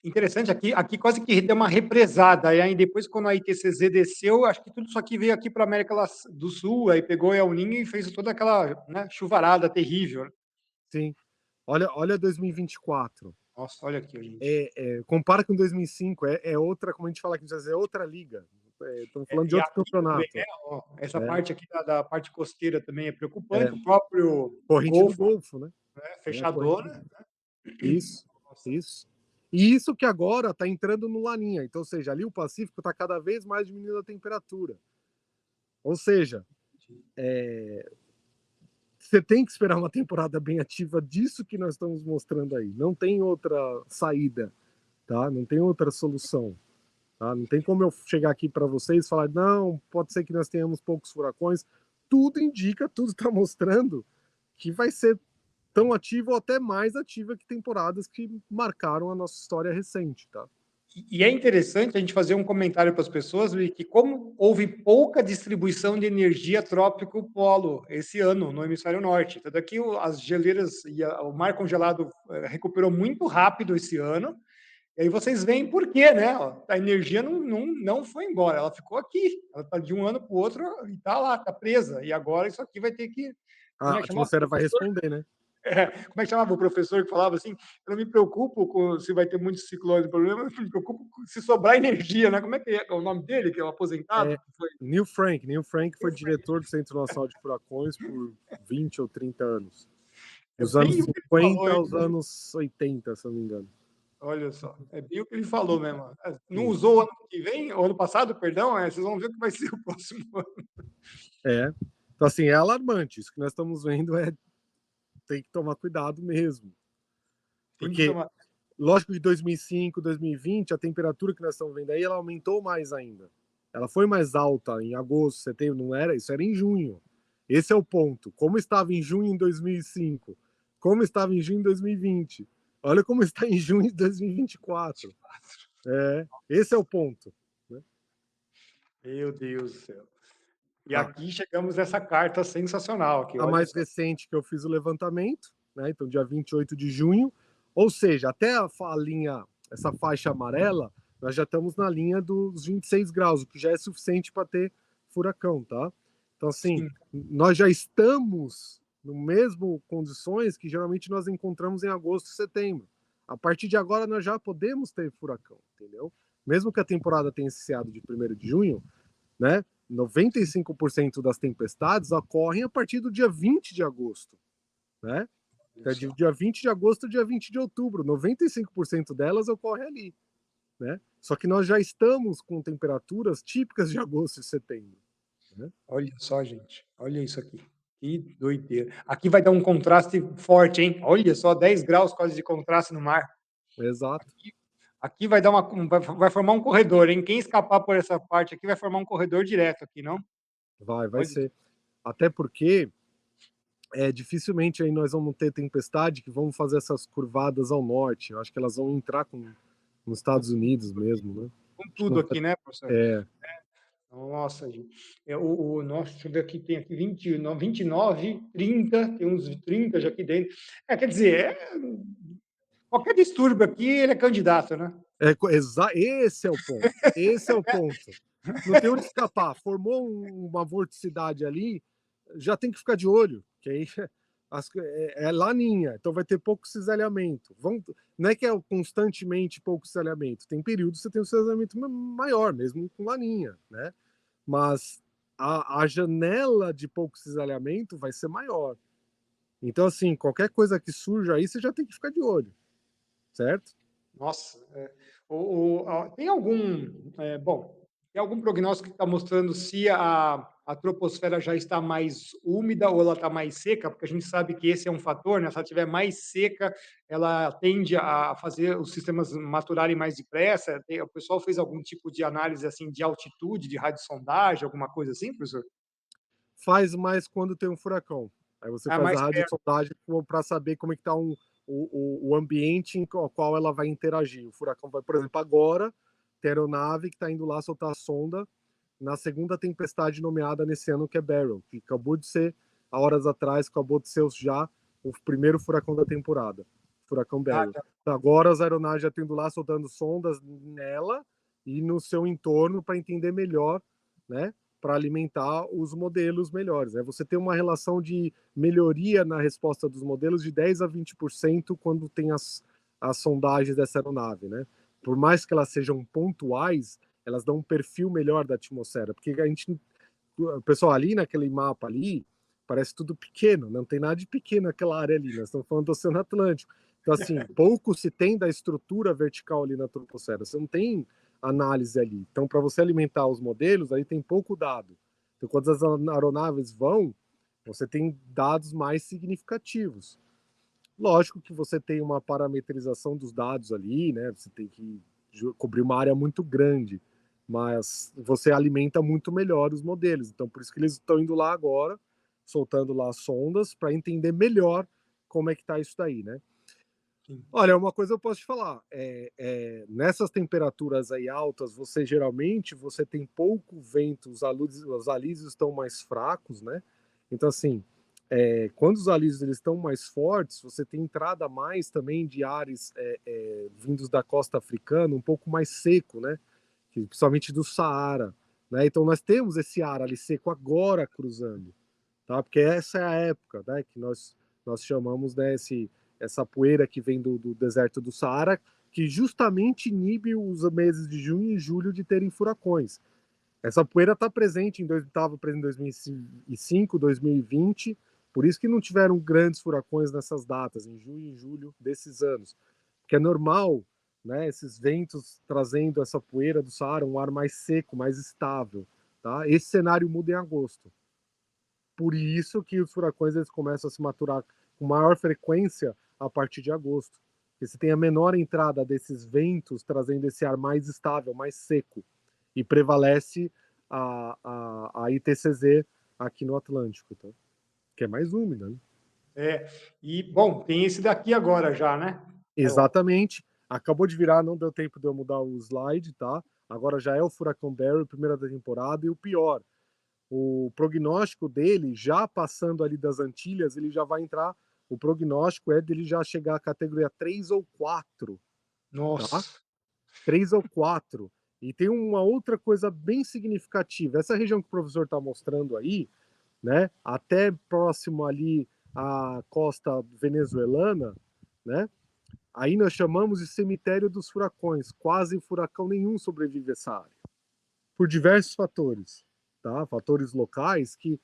S1: Interessante, aqui quase que deu uma represada, e aí depois quando a ITCZ desceu, acho que tudo isso aqui veio aqui para a América do Sul, aí pegou El Niño e fez toda aquela, né, chuvarada terrível.
S2: Sim. Olha 2024.
S1: Nossa, olha aqui, gente.
S2: Compara com 2005. É outra, como a gente fala aqui, é outra liga. Estamos falando de
S1: E
S2: outro
S1: aqui também,
S2: campeonato.
S1: né, ó, essa
S2: É,
S1: parte aqui da parte costeira também é
S2: é,
S1: preocupante, o próprio
S2: corrente do
S1: Golfo,
S2: Golfo, né?
S1: né,
S2: A corrente do
S1: fechadona.
S2: Golfo. Isso,
S1: Nossa.
S2: isso. E isso que agora está entrando no Laninha. Então, ou seja, ali o Pacífico está cada vez mais diminuindo a temperatura. Ou seja, você tem que esperar uma temporada bem ativa disso que nós estamos mostrando aí. Não tem outra saída, tá? Não tem outra solução. Tá? Não tem como eu chegar aqui para vocês e falar, não, pode ser que nós tenhamos poucos furacões. Tudo indica, tudo está mostrando que vai ser tão ativa ou até mais ativa que temporadas que marcaram a nossa história recente, tá?
S1: E é interessante a gente fazer um comentário para as pessoas, Luiz, que como houve pouca distribuição de energia trópico-polo esse ano no hemisfério norte. Tanto é que as geleiras e o mar congelado recuperou muito rápido esse ano. E aí vocês veem por quê, né? A energia não foi embora, ela ficou aqui. Ela está de um ano para o outro e está lá, está presa. E agora isso aqui vai ter que. Como
S2: A
S1: é que chamava?
S2: atmosfera vai responder, né?
S1: Como é que chamava o professor que falava assim? Eu não me preocupo se vai ter muitos ciclones, o problema, eu me preocupo se sobrar energia, né? Como é que é o nome dele, que é o aposentado?
S2: É,
S1: Que foi?
S2: Neil Frank foi diretor do Centro Nacional de Furacões por 20 ou 30 anos.
S1: É
S2: Dos anos
S1: bem o que ele falou,
S2: 50
S1: hein?
S2: aos anos 80, se eu não me engano.
S1: Olha só, é bem o que ele falou mesmo. Não
S2: Sim.
S1: usou o ano que vem, o ano passado, perdão, vocês vão ver o que vai ser o próximo ano.
S2: É. Então, assim, é alarmante. Isso que nós estamos vendo tem que tomar cuidado mesmo.
S1: Tem que
S2: Porque,
S1: tomar.
S2: lógico que de 2005, 2020, a temperatura que nós estamos vendo aí, ela aumentou mais ainda. Ela foi mais alta em agosto, setembro, não era? Isso era em junho. Esse é o ponto. Como estava em junho em 2005, como estava em junho em 2020. Olha como está em junho de 2024. Esse é o ponto. Né?
S1: Meu Deus do céu. E
S2: Tá.
S1: aqui chegamos nessa carta sensacional, que
S2: A
S1: olha
S2: mais
S1: só.
S2: recente que eu fiz o levantamento, né? Então, dia 28 de junho. Ou seja, até a linha, essa faixa amarela, nós já estamos na linha dos 26 graus, o que já é suficiente para ter furacão, tá? Então, assim,
S1: Sim,
S2: nós já estamos no mesmo condições que geralmente nós encontramos em agosto e setembro. A partir de agora, nós já podemos ter furacão, entendeu? Mesmo que a temporada tenha iniciado de 1º de junho, né? 95% das tempestades ocorrem a partir do dia 20 de agosto, né?
S1: olha
S2: É de
S1: só.
S2: dia 20 de agosto a dia 20 de outubro. 95% delas ocorrem ali, né? Só que nós já estamos com temperaturas típicas de agosto e setembro, né?
S1: Olha só, gente. Olha isso aqui. Que doideira. Aqui vai dar um contraste forte, hein? Olha só, 10 graus quase de contraste no mar.
S2: Exato.
S1: Aqui vai dar vai formar um corredor, hein? Quem escapar por essa parte aqui vai formar um corredor direto aqui, não?
S2: Vai
S1: Olha,
S2: ser. Até porque dificilmente aí nós vamos ter tempestade que vão fazer essas curvadas ao norte. Eu acho que elas vão entrar nos Estados Unidos mesmo, né?
S1: com
S2: Acho que
S1: tudo
S2: não
S1: aqui, né, professor?
S2: é,
S1: Nossa, gente. Nossa, deixa eu ver aqui, tem aqui 29, 30, tem uns 30 já aqui dentro. Quer dizer, qualquer distúrbio aqui, ele é candidato, né?
S2: esse é o ponto. Esse é o ponto. Não tem onde escapar. Formou uma vorticidade ali, já tem que ficar de olho, que aí é laninha, então vai ter pouco cisalhamento. Não é que é constantemente pouco cisalhamento, tem períodos que você tem um cisalhamento maior, mesmo com laninha, né? Mas a janela de pouco cisalhamento vai ser maior. Então, assim, qualquer coisa que surja aí, você já tem que ficar de olho, certo?
S1: Nossa, tem algum, bom, tem algum prognóstico que está mostrando se a troposfera já está mais úmida ou ela está mais seca? Porque a gente sabe que esse é um fator, né? Se ela estiver mais seca, ela tende a fazer os sistemas maturarem mais depressa. O pessoal fez algum tipo de análise assim de altitude, de radiosondagem, alguma coisa assim, professor?
S2: Faz mais quando tem um furacão. Aí você
S1: Ah,
S2: faz a
S1: mais perto.
S2: radiosondagem para saber como é que está o ambiente em qual ela vai interagir. O furacão vai, por exemplo, agora, tem a aeronave que está indo lá soltar a sonda na segunda tempestade nomeada nesse ano, que é Beryl, que acabou de ser, há horas atrás, acabou de ser já o primeiro furacão da temporada, furacão
S1: Ah,
S2: Beryl. Então, agora as aeronaves já estão indo lá soltando sondas nela e no seu entorno para entender melhor, né? Para alimentar os modelos melhores. Né? Você tem uma relação de melhoria na resposta dos modelos de 10 a 20% quando tem as sondagens dessa aeronave. Né? Por mais que elas sejam pontuais, elas dão um perfil melhor da atmosfera, porque o pessoal ali naquele mapa ali, parece tudo pequeno, não tem nada de pequeno naquela área ali, nós estamos falando do Oceano Atlântico. Então, assim, pouco se tem da estrutura vertical ali na troposfera, você não tem análise ali. Então, para você alimentar os modelos, aí tem pouco dado. Então, quando as aeronaves vão, você tem dados mais significativos. Lógico que você tem uma parametrização dos dados ali, né? Você tem que cobrir uma área muito grande, mas você alimenta muito melhor os modelos. Então, por isso que eles estão indo lá agora, soltando lá as sondas, para entender melhor como é que está isso daí, né?
S1: sim.
S2: Olha, uma coisa eu posso te falar, nessas temperaturas aí altas, você tem pouco vento, os alísios estão mais fracos, né? Então, assim, quando os alísios eles estão mais fortes, você tem entrada mais também de ares vindos da costa africana, um pouco mais seco, né? Principalmente do Saara, né? Então, nós temos esse ar ali seco agora cruzando, tá? Porque essa é a época, né, que nós chamamos, né, essa poeira que vem do deserto do Saara, que justamente inibe os meses de junho e julho de terem furacões. Essa poeira está presente estava presente em 2005, 2020, por isso que não tiveram grandes furacões nessas datas, em junho e julho desses anos. Porque é normal, né, esses ventos trazendo essa poeira do Saara, um ar mais seco, mais estável. Tá? Esse cenário muda em agosto. por isso que os furacões eles começam a se maturar com maior frequência a partir de agosto. Porque você tem a menor entrada desses ventos trazendo esse ar mais estável, mais seco, e prevalece a ITCZ aqui no Atlântico, tá? Que é mais úmida, né?
S1: E, bom, tem esse daqui agora já, né?
S2: Exatamente. Acabou de virar, não deu tempo de eu mudar o slide, tá? Agora já é o Furacão Barry, primeira da temporada, e o pior, o prognóstico dele, já passando ali das Antilhas, ele já vai entrar, o prognóstico é dele já chegar à categoria 3 ou 4, tá?
S1: Nossa.
S2: 3 ou 4. E tem uma outra coisa bem significativa. Essa região que o professor está mostrando aí, né? Até próximo ali à costa venezuelana, né? Aí nós chamamos de cemitério dos furacões. Quase furacão nenhum sobrevive a essa área. Por diversos fatores, tá? Fatores locais que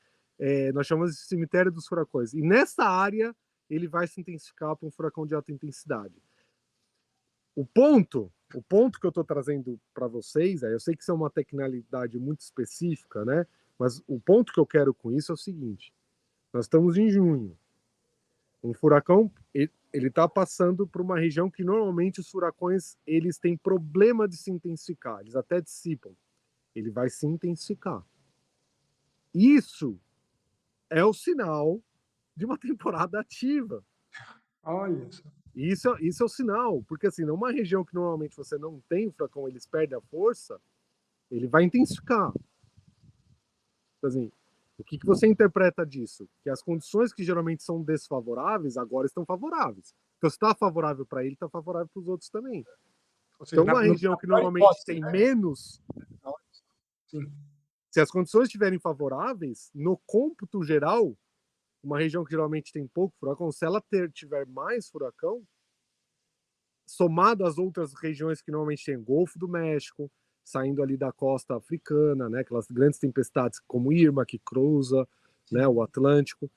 S2: nós chamamos de cemitério dos furacões. E nessa área ele vai se intensificar para um furacão de alta intensidade. O ponto que eu estou trazendo para vocês, eu sei que isso é uma tecnicalidade muito específica, né? Mas o ponto que eu quero com isso é o seguinte: nós estamos em junho. Um furacão, ele está passando por uma região que normalmente os furacões eles têm problema de se intensificar, eles até dissipam. Ele vai se intensificar. Isso é o sinal de uma temporada ativa.
S1: Olha só.
S2: Isso é o sinal, porque assim, numa região que normalmente você não tem o furacão, eles perdem a força, ele vai intensificar. Assim, o que você interpreta disso? Que as condições que geralmente são desfavoráveis agora estão favoráveis. Então, se está favorável para ele, está favorável para os outros também.
S1: Ou seja,
S2: Então, uma região que normalmente tem menos,
S1: sim.
S2: se as condições estiverem favoráveis, no cômputo geral, uma região que geralmente tem pouco furacão, se ela tiver mais furacão, somado às outras regiões que normalmente tem Golfo do México, saindo ali da costa africana, né, aquelas grandes tempestades como Irma, que cruza, né, o Atlântico,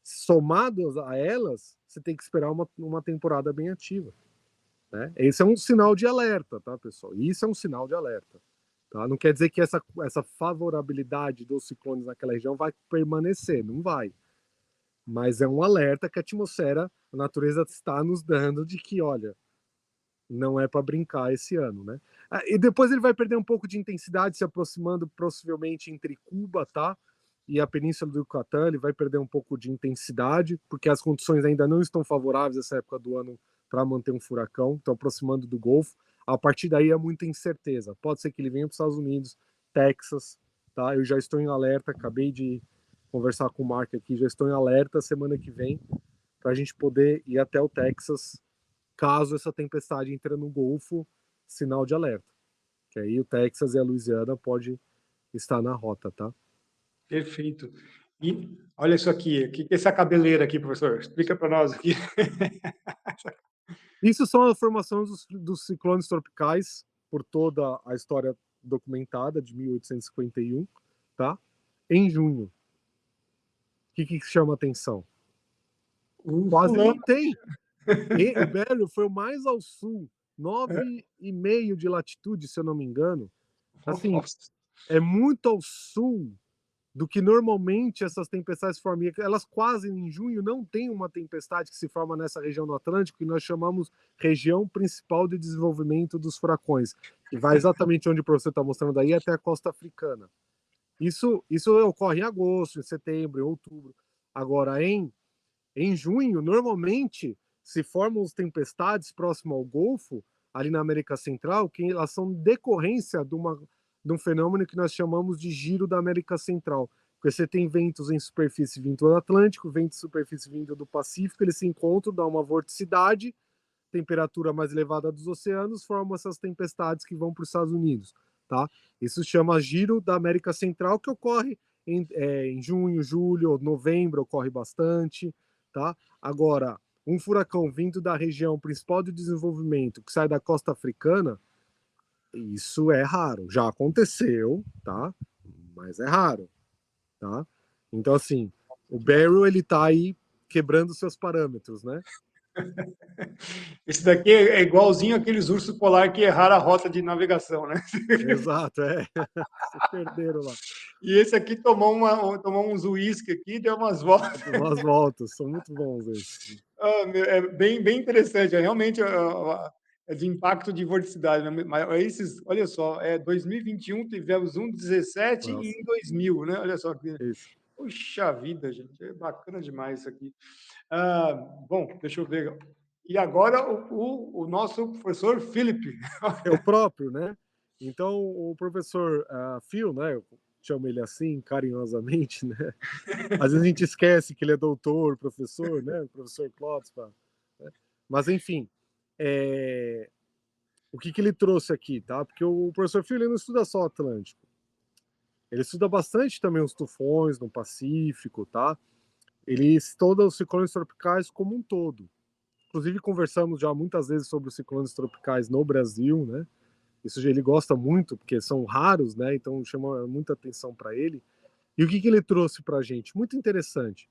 S2: somados a elas, você tem que esperar uma temporada bem ativa. Né? Esse é um sinal de alerta, tá, pessoal? Isso é um sinal de alerta. Tá? Não quer dizer que essa favorabilidade dos ciclones naquela região vai permanecer, não vai. Mas é um alerta que a atmosfera, a natureza está nos dando de que, olha, não é para brincar esse ano, né? E depois ele vai perder um pouco de intensidade, se aproximando possivelmente entre Cuba, tá? E a Península do Yucatán, ele vai perder um pouco de intensidade, porque as condições ainda não estão favoráveis nessa época do ano para manter um furacão, estão aproximando do Golfo. A partir daí é muita incerteza. Pode ser que ele venha para os Estados Unidos, Texas, tá? Eu já estou em alerta, acabei de conversar com o Mark aqui, já estou em alerta semana que vem para a gente poder ir até o Texas caso essa tempestade entre no Golfo, sinal de alerta. Que aí o Texas e a Louisiana pode estar na rota, tá?
S1: Perfeito. E olha isso aqui, o que é essa cabeleira aqui, professor? Explica para nós aqui.
S2: Isso são as formações dos ciclones tropicais por toda a história documentada de 1851, tá? Em junho. O que chama atenção? Quase
S1: Fulano.
S2: não tem. E o Bério foi o mais ao sul, 9,5 de latitude, se eu não me engano. Assim,
S1: Nossa.
S2: é muito ao sul do que normalmente essas tempestades se formam. Elas quase em junho não tem uma tempestade que se forma nessa região do Atlântico, que nós chamamos região principal de desenvolvimento dos furacões, que vai exatamente onde o professor está mostrando aí, até a costa africana. Isso ocorre em agosto, em setembro, em outubro. Agora, em junho, normalmente se formam as tempestades próximo ao Golfo, ali na América Central, que elas são decorrência de um fenômeno que nós chamamos de giro da América Central. Porque você tem ventos em superfície vindo do Atlântico, ventos em superfície vindo do Pacífico, eles se encontram, dão uma vorticidade, temperatura mais elevada dos oceanos, formam essas tempestades que vão para os Estados Unidos. Tá? Isso se chama giro da América Central, que ocorre em junho, julho, novembro, ocorre bastante. Tá? Agora, um furacão vindo da região principal de desenvolvimento, que sai da costa africana, isso é raro. Já aconteceu, tá? Mas é raro, tá? Então, assim, o Barrow, ele tá aí quebrando seus parâmetros, né?
S1: Esse daqui é igualzinho aqueles ursos polar que erraram a rota de navegação, né?
S2: Exato, é. Se perderam lá.
S1: E esse aqui tomou uns uísque aqui, deu umas voltas.
S2: Umas voltas, são muito bons esses.
S1: É bem interessante, é realmente é de impacto de vorticidade, né? Mas olha só, 2021 tivemos um 17 e
S2: Nossa,
S1: em 2000, né? Olha só que,
S2: isso.
S1: puxa vida, gente, é bacana demais isso aqui. Ah, bom, deixa eu ver. E agora o nosso professor Felipe.
S2: É o próprio, né? Então, o professor Phil, né? Eu chamo ele assim carinhosamente, né? Às vezes a gente esquece que ele é doutor, professor, né? Professor Klotz, né? Mas enfim, é... o que ele trouxe aqui, tá? Porque o professor Phil ele não estuda só o Atlântico, ele estuda bastante também os tufões no Pacífico, tá? Ele estuda os ciclones tropicais como um todo. Inclusive conversamos já muitas vezes sobre os ciclones tropicais no Brasil, né? Isso ele gosta muito, porque são raros, né? Então chama muita atenção para ele. E o que ele trouxe para a gente? Muito interessante.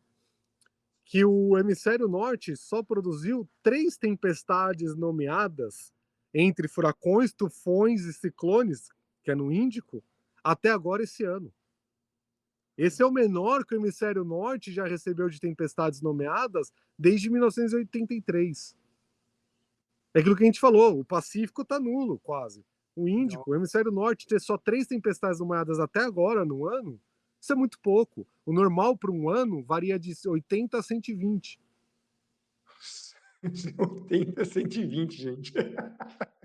S2: Que o hemisfério norte só produziu 3 tempestades nomeadas entre furacões, tufões e ciclones, que é no Índico, até agora esse ano. Esse é o menor que o hemisfério norte já recebeu de tempestades nomeadas desde 1983. É aquilo que a gente falou, o Pacífico está nulo, quase. O
S1: Não,
S2: Índico, o hemisfério norte ter só 3 tempestades nomeadas até agora no ano, isso é muito pouco. O normal para um ano varia de 80 a 120.
S1: 80, 120, gente.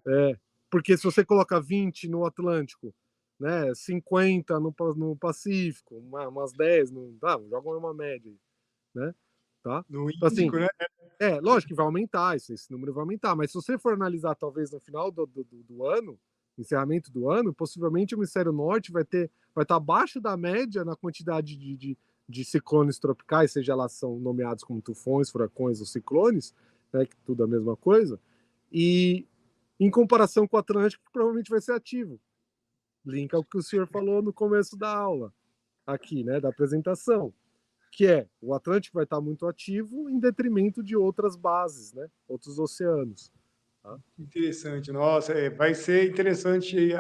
S2: É, porque se você coloca 20 no Atlântico, né, 50 no Pacífico, umas 10, joga uma média, né? Tá?
S1: No
S2: Então, assim,
S1: Índico, né?
S2: lógico que vai aumentar, esse número vai aumentar, mas se você for analisar talvez no final do ano, encerramento do ano, possivelmente o hemisfério norte vai estar abaixo da média na quantidade de ciclones tropicais, seja lá são nomeados como tufões, furacões ou ciclones, né, que tudo é a mesma coisa, e em comparação com o Atlântico, que provavelmente vai ser ativo. Linka ao que o senhor falou no começo da aula, aqui, né, da apresentação, que é o Atlântico vai estar muito ativo em detrimento de outras bases, né, outros oceanos. Tá?
S1: Interessante, nossa, vai ser interessante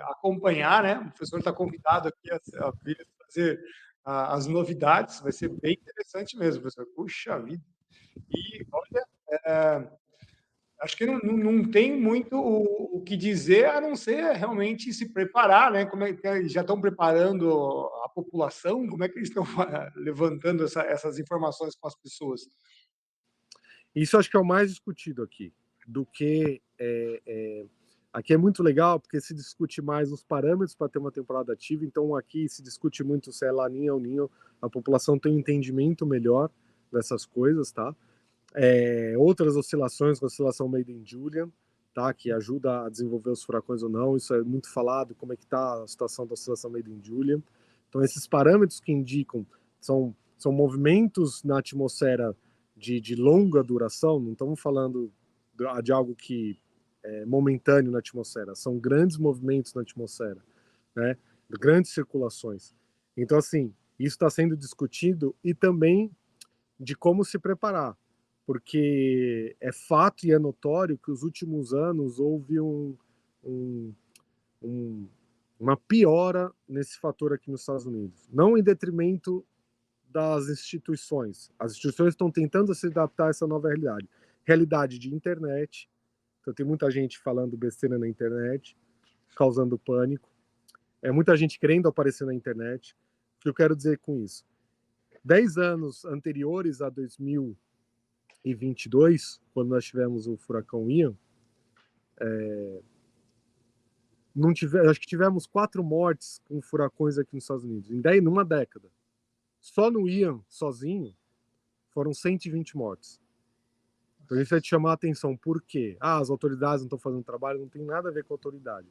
S1: acompanhar, né? O professor está convidado aqui a vir trazer as novidades, vai ser bem interessante mesmo, professor. Puxa vida. E olha, acho que não tem muito o que dizer a não ser realmente se preparar, né? Como é que já estão preparando a população? Como é que eles estão levantando essas informações com as pessoas?
S2: Isso acho que é o mais discutido aqui, do que aqui é muito legal porque se discute mais os parâmetros para ter uma temporada ativa. Então aqui se discute muito se é laninha ou ninho. A população tem um entendimento melhor dessas coisas, tá? Outras oscilações, oscilação Made in Julian, tá? Que ajuda a desenvolver os furacões ou não. Isso é muito falado, como é que está a situação da oscilação Made in Julian. Então esses parâmetros que indicam são movimentos na atmosfera de longa duração, não estamos falando de algo que é momentâneo na atmosfera, são grandes movimentos na atmosfera, né? Grandes circulações. Então, assim, isso está sendo discutido e também de como se preparar, porque é fato e é notório que os últimos anos houve um, um, uma piora nesse fator aqui nos Estados Unidos, não em detrimento das instituições. As instituições estão tentando se adaptar a essa nova realidade. Realidade de internet. Então tem muita gente falando besteira na internet, causando pânico. É muita gente querendo aparecer na internet. O que eu quero dizer com isso? 10 anos anteriores a 2022, quando nós tivemos o furacão Ian, acho que tivemos 4 mortes com furacões aqui nos Estados Unidos, numa década. Só no Ian, sozinho, foram 120 mortes. Então isso é te chamar a atenção. Por quê? As autoridades não estão fazendo trabalho, não tem nada a ver com a autoridade.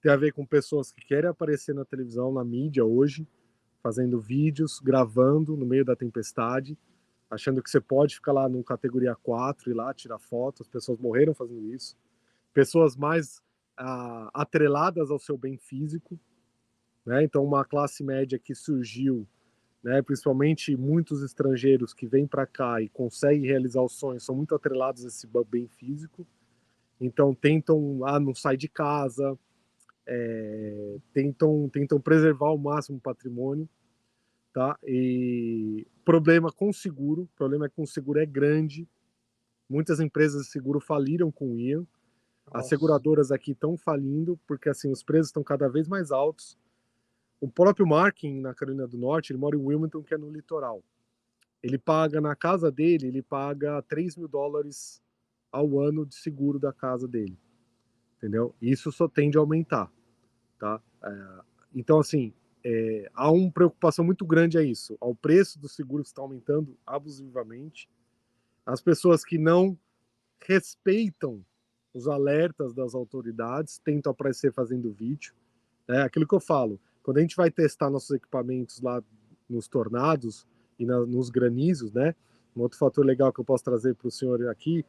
S2: Tem a ver com pessoas que querem aparecer na televisão, na mídia hoje, fazendo vídeos, gravando no meio da tempestade, achando que você pode ficar lá no categoria 4 e lá tirar foto. As pessoas morreram fazendo isso. Pessoas mais atreladas ao seu bem físico, né? Então uma classe média que surgiu né? Principalmente muitos estrangeiros que vêm para cá e conseguem realizar o sonho são muito atrelados a esse bem físico. Então tentam, não sai de casa, tentam preservar ao máximo o patrimônio, tá? E problema com seguro, o problema é que o seguro é grande. Muitas empresas de seguro faliram com o Ian. As
S1: Nossa.
S2: seguradoras aqui estão falindo porque assim os preços estão cada vez mais altos. O próprio Markin, na Carolina do Norte, ele mora em Wilmington, que é no litoral. Ele paga, na casa dele, ele paga $3.000 ao ano de seguro da casa dele, entendeu? Isso só tende a aumentar, tá? Então, assim, há uma preocupação muito grande a isso, ao preço do seguro que está aumentando abusivamente. As pessoas que não respeitam os alertas das autoridades tentam aparecer fazendo vídeo. Aquilo que eu falo, quando a gente vai testar nossos equipamentos lá nos tornados e nos granizos, né? Um outro fator legal que eu posso trazer para o senhor aqui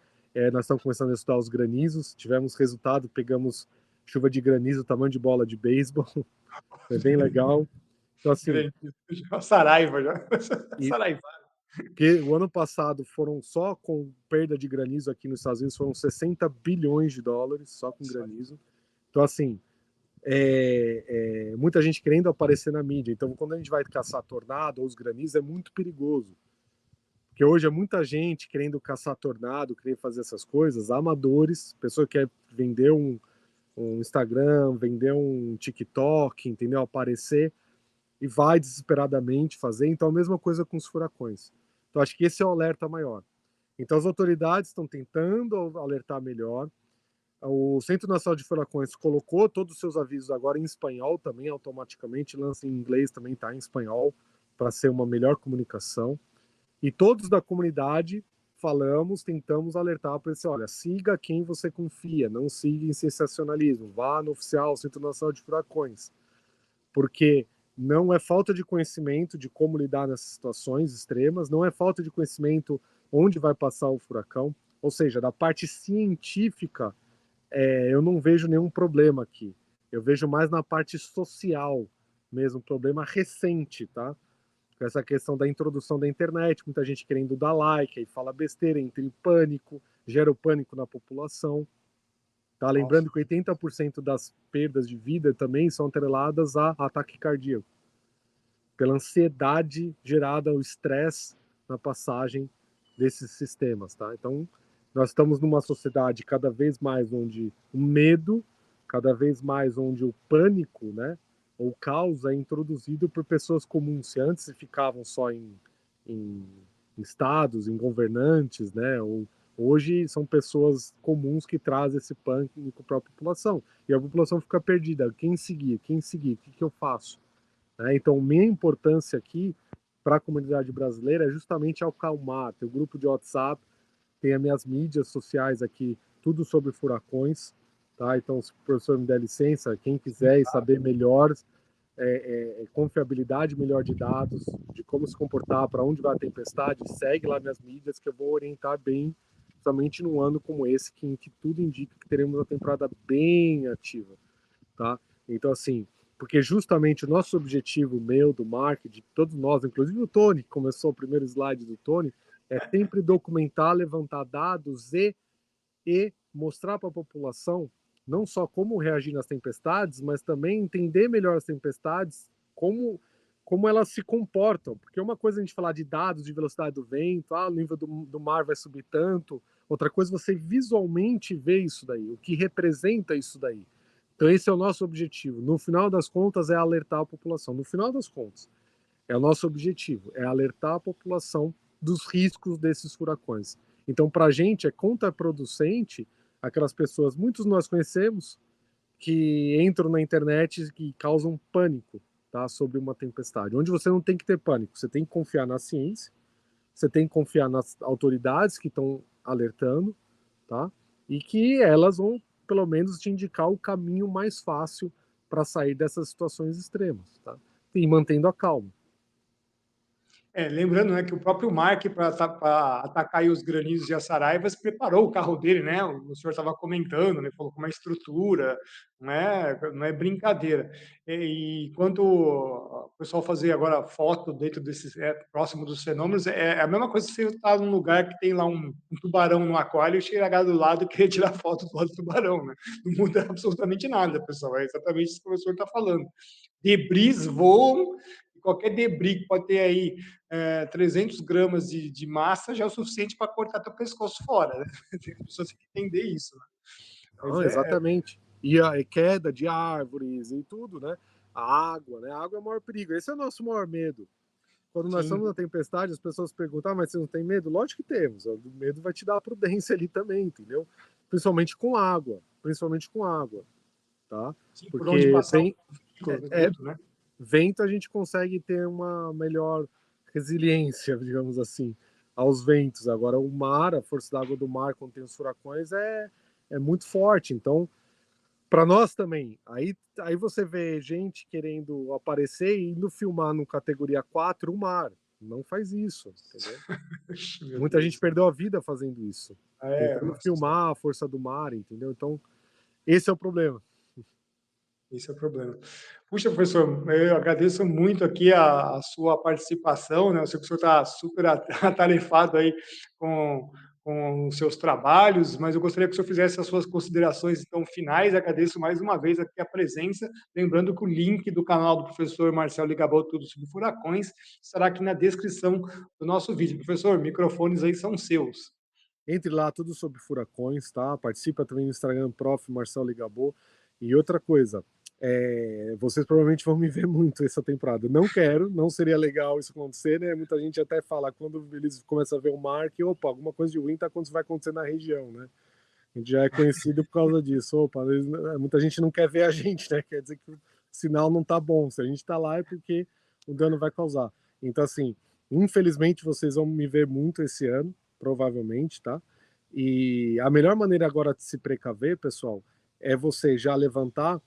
S2: nós estamos começando a estudar os granizos, tivemos resultado, pegamos chuva de granizo, tamanho de bola de beisebol, é bem legal. Então, assim,
S1: Grande. Saraiva já.
S2: e
S1: Saraiva.
S2: que o ano passado foram só com perda de granizo aqui nos Estados Unidos, foram $60 bilhões só com granizo. Então, assim, muita gente querendo aparecer na mídia. Então, quando a gente vai caçar tornado ou os granizos, é muito perigoso. Porque hoje é muita gente querendo caçar tornado, querendo fazer essas coisas, amadores, pessoa que quer vender um Instagram, vender um TikTok, entendeu? Aparecer e vai desesperadamente fazer. Então, a mesma coisa com os furacões. Então, acho que esse é o alerta maior. Então, as autoridades estão tentando alertar melhor. O Centro Nacional de Furacões colocou todos os seus avisos agora em espanhol também, automaticamente, lança em inglês também, está em espanhol, para ser uma melhor comunicação. E todos da comunidade tentamos alertar para esse, olha, siga quem você confia, não siga em sensacionalismo, vá no oficial Centro Nacional de Furacões, porque não é falta de conhecimento de como lidar nessas situações extremas, não é falta de conhecimento onde vai passar o furacão, ou seja, da parte científica, eu não vejo nenhum problema aqui. Eu vejo mais na parte social mesmo, problema recente, tá? Com essa questão da introdução da internet, muita gente querendo dar like, aí fala besteira, entra em pânico, gera o pânico na população. Tá?
S1: Nossa.
S2: Lembrando que 80% das perdas de vida também são atreladas a ataque cardíaco, pela ansiedade gerada, o estresse na passagem desses sistemas. Tá? Então, nós estamos numa sociedade cada vez mais onde o medo, cada vez mais onde o pânico, né, ou caos é introduzido por pessoas comuns. Se antes ficavam só em estados, em governantes, né, ou hoje são pessoas comuns que trazem esse pânico para a população. E a população fica perdida. Quem seguir? Quem seguir? O que eu faço? Então, minha importância aqui para a comunidade brasileira é justamente acalmar. Tem o grupo de WhatsApp, tem as minhas mídias sociais aqui, tudo sobre furacões. Tá? Então, se o professor me der licença, quem quiser saber melhor, confiabilidade melhor de dados, de como se comportar, para onde vai a tempestade, segue lá minhas mídias que eu vou orientar bem, somente num ano como esse, que tudo indica que teremos uma temporada bem ativa. Tá? Então, assim, porque justamente o nosso objetivo, meu, do Mark, de todos nós, inclusive o Tony, que começou o primeiro slide do Tony, é sempre documentar, levantar dados e mostrar para a população não só como reagir nas tempestades, mas também entender melhor as tempestades, como elas se comportam. Porque uma coisa é a gente falar de dados, de velocidade do vento, o nível do mar vai subir tanto, outra coisa é você visualmente ver isso daí, o que representa isso daí. Então esse é o nosso objetivo. No final das contas é alertar a população. No final das contas é o nosso objetivo, é alertar a população dos riscos desses furacões. Então para a gente é contraproducente aquelas pessoas, muitos nós conhecemos, que entram na internet e causam pânico, tá, sobre uma tempestade. Onde você não tem que ter pânico, você tem que confiar na ciência, você tem que confiar nas autoridades que estão alertando, tá? E que elas vão, pelo menos, te indicar o caminho mais fácil para sair dessas situações extremas, tá? E mantendo a calma.
S1: Lembrando, né, que o próprio Mark, para atacar aí os granidos e as saraivas, preparou o carro dele, né? O senhor estava comentando, né? Falou com uma estrutura, não é brincadeira. E quanto o pessoal fazer agora foto dentro desses, próximo dos fenômenos, é a mesma coisa que você estar num lugar que tem lá um tubarão no aquário e chegar do lado e querer tirar foto do lado do tubarão, né? Não muda absolutamente nada, pessoal. É exatamente isso que o professor está falando. Debris voam, e qualquer debris que pode ter aí 300 gramas de massa já é o suficiente para cortar teu pescoço fora, né? As pessoas têm que entender isso, né? Mas
S2: Não, exatamente. E a queda de árvores e tudo, né? A água, né? A água é o maior perigo. Esse é o nosso maior medo. Quando nós
S1: sim,
S2: estamos na tempestade, as pessoas perguntam, mas você não tem medo? Lógico que temos. O medo vai te dar a prudência ali também, entendeu? Principalmente com água. Principalmente com água, tá?
S1: sim, por onde
S2: Porque
S1: passar o veículo,
S2: é,
S1: tudo, né?
S2: vento a gente consegue ter uma melhor resiliência, digamos assim, aos ventos. Agora, o mar, a força da água do mar, quando tem os furacões, é muito forte. Então, para nós também, aí você vê gente querendo aparecer e indo filmar no categoria 4 o mar. Não faz isso, entendeu?
S1: Meu
S2: Muita gente
S1: Deus.
S2: perdeu a vida fazendo isso, tentando
S1: Nossa,
S2: filmar a força do mar, entendeu? Então, esse é o problema.
S1: esse é o problema. Puxa, professor, eu agradeço muito aqui a sua participação, né? Eu sei que o senhor está super atarefado aí com, com os seus trabalhos, mas eu gostaria que o senhor fizesse as suas considerações, então, finais. Agradeço mais uma vez aqui a presença, lembrando que o link do canal do professor Marcelo Ligabol, Tudo sobre Furacões, estará aqui na descrição do nosso vídeo. Professor, microfones aí são seus.
S2: Entre lá, tudo sobre furacões, tá? Participa também no Instagram, Prof. Marcelo Ligabô. E outra coisa, vocês provavelmente vão me ver muito essa temporada. Não quero, não seria legal isso acontecer, né? Muita gente até fala, quando eles começam a ver o mar, que, opa, alguma coisa de ruim vai acontecer na região, né? A gente já é conhecido por causa disso. Opa, muita gente não quer ver a gente, né? Quer dizer que o sinal não tá bom. Se a gente tá lá é porque o dano vai causar. Então, assim, infelizmente vocês vão me ver muito esse ano, provavelmente, tá? E a melhor maneira agora de se precaver, pessoal, é você já levantar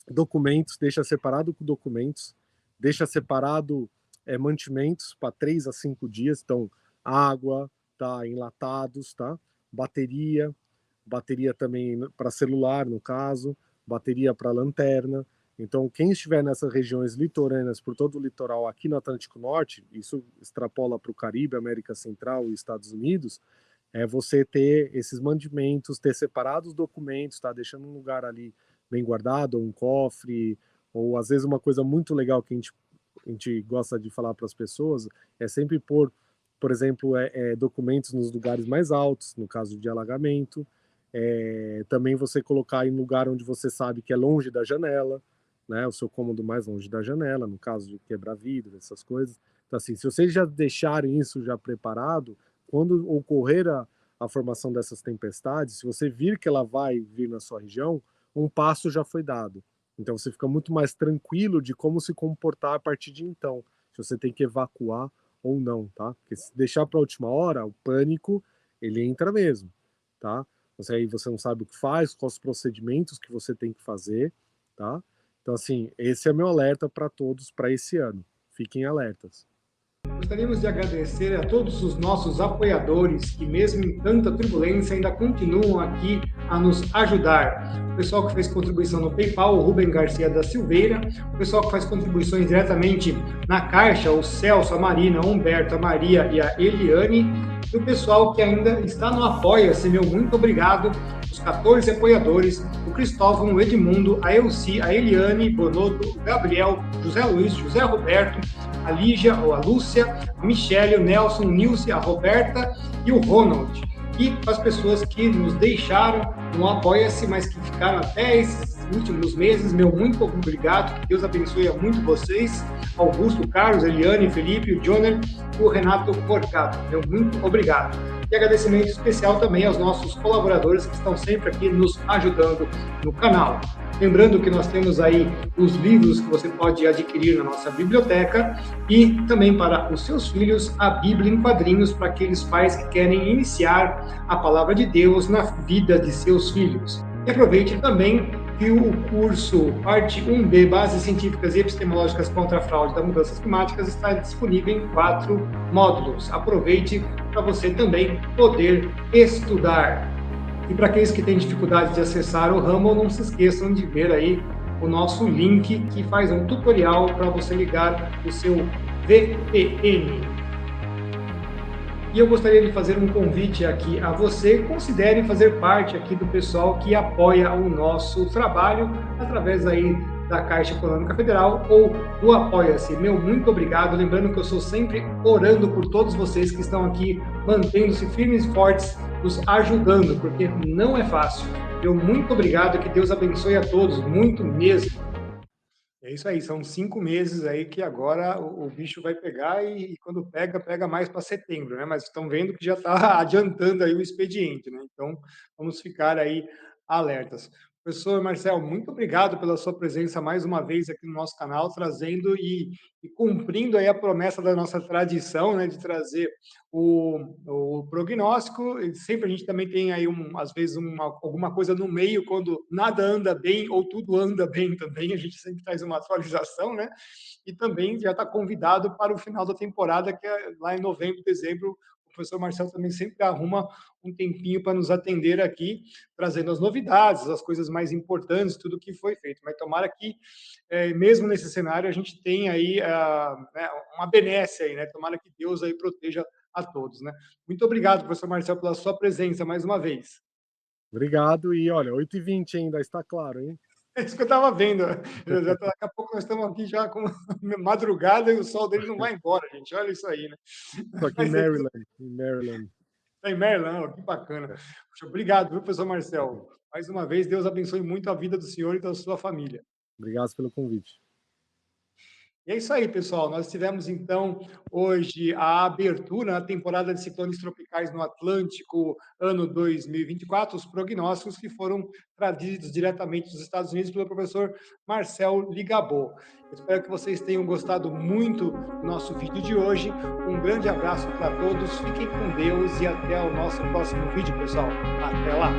S2: documentos, deixa separado com documentos, deixa separado mantimentos para 3 a 5 dias, então água, tá, enlatados, tá? Bateria também para celular, no caso, bateria para lanterna. Então, quem estiver nessas regiões litorâneas, por todo o litoral aqui no Atlântico Norte, isso extrapola para o Caribe, América Central e Estados Unidos, é você ter esses mantimentos, ter separado os documentos, tá? Deixando um lugar ali bem guardado, ou um cofre, ou às vezes uma coisa muito legal que a gente gosta de falar para as pessoas é sempre pôr, por exemplo, documentos nos lugares mais altos, no caso de alagamento. Também você colocar em lugar onde você sabe que é longe da janela, né? O seu cômodo mais longe da janela, no caso de quebrar vidro, essas coisas. Então, assim, se vocês já deixarem isso já preparado, quando ocorrer a formação dessas tempestades, se você vir que ela vai vir na sua região, um passo já foi dado. Então você fica muito mais tranquilo de como se comportar a partir de então, se você tem que evacuar ou não, tá? Porque se deixar para a última hora, o pânico, ele entra mesmo, tá? Aí você não sabe o que faz, quais os procedimentos que você tem que fazer, tá? Então, assim, esse é meu alerta para todos para esse ano. Fiquem alertas.
S1: Gostaríamos de agradecer a todos os nossos apoiadores que, mesmo em tanta turbulência, ainda continuam aqui a nos ajudar. O pessoal que fez contribuição no PayPal, o Rubem Garcia da Silveira, o pessoal que faz contribuições diretamente na Caixa, o Celso, a Marina, o Humberto, a Maria e a Eliane, e o pessoal que ainda está no Apoia-se, meu muito obrigado, os 14 apoiadores, o Cristóvão, o Edmundo, a Elci, a Eliane, Bonotto, o Gabriel, José Luiz, José Roberto, a Lígia, ou a Lúcia, a Michele, o Nelson, o Nilce, a Roberta e o Ronald. E as pessoas que nos deixaram no Apoia-se, mas que ficaram até esses últimos meses, meu muito obrigado, que Deus abençoe a muito vocês, Augusto, Carlos, Eliane, Felipe, o Joner e o Renato Porcato, meu muito obrigado. E agradecimento especial também aos nossos colaboradores que estão sempre aqui nos ajudando no canal. Lembrando que nós temos aí os livros que você pode adquirir na nossa biblioteca e também para os seus filhos a Bíblia em quadrinhos para aqueles pais que querem iniciar a palavra de Deus na vida de seus filhos. E aproveite também que o curso Parte 1B, Bases Científicas e Epistemológicas contra a Fraude das Mudanças Climáticas, está disponível em 4 módulos. Aproveite para você também poder estudar. E para aqueles que têm dificuldade de acessar o Rumble, não se esqueçam de ver aí o nosso link que faz um tutorial para você ligar o seu VPN. E eu gostaria de fazer um convite aqui a você, considere fazer parte aqui do pessoal que apoia o nosso trabalho através aí da Caixa Econômica Federal ou do Apoia-se. Meu muito obrigado, lembrando que eu sou sempre orando por todos vocês que estão aqui, mantendo-se firmes e fortes, nos ajudando, porque não é fácil. Meu muito obrigado, que Deus abençoe a todos, muito mesmo. É isso aí, são 5 meses aí que agora o bicho vai pegar e quando pega, pega mais para setembro, né? Mas estão vendo que já está adiantando aí o expediente, né? Então, vamos ficar aí alertas. Professor Marcel, muito obrigado pela sua presença mais uma vez aqui no nosso canal, trazendo e cumprindo aí a promessa da nossa tradição, né, de trazer o prognóstico. E sempre a gente também tem aí, às vezes, alguma coisa no meio, quando nada anda bem ou tudo anda bem também, a gente sempre traz uma atualização, né? E também já está convidado para o final da temporada, que é lá em novembro, dezembro. O professor Marcel também sempre arruma um tempinho para nos atender aqui, trazendo as novidades, as coisas mais importantes, tudo que foi feito. Mas tomara que, mesmo nesse cenário, a gente tenha aí né, uma benesse aí, né? Tomara que Deus aí proteja a todos, né? Muito obrigado, professor Marcel, pela sua presença mais uma vez.
S2: Obrigado e olha, 8h20 ainda, está claro, hein?
S1: É isso que eu estava vendo. Daqui a pouco nós estamos aqui já com madrugada e o sol dele não vai embora, gente. Olha isso aí, né?
S2: Estou aqui em Maryland, em Maryland.
S1: Está em Maryland, que bacana. Poxa, obrigado, viu, professor Marcel? Mais uma vez, Deus abençoe muito a vida do senhor e da sua família.
S2: Obrigado pelo convite.
S1: E é isso aí, pessoal. Nós tivemos, então, hoje a abertura na temporada de ciclones tropicais no Atlântico, ano 2024, os prognósticos que foram trazidos diretamente dos Estados Unidos pelo professor Marcel Ligabou. Eu espero que vocês tenham gostado muito do nosso vídeo de hoje. Um grande abraço para todos, fiquem com Deus e até o nosso próximo vídeo, pessoal. Até lá!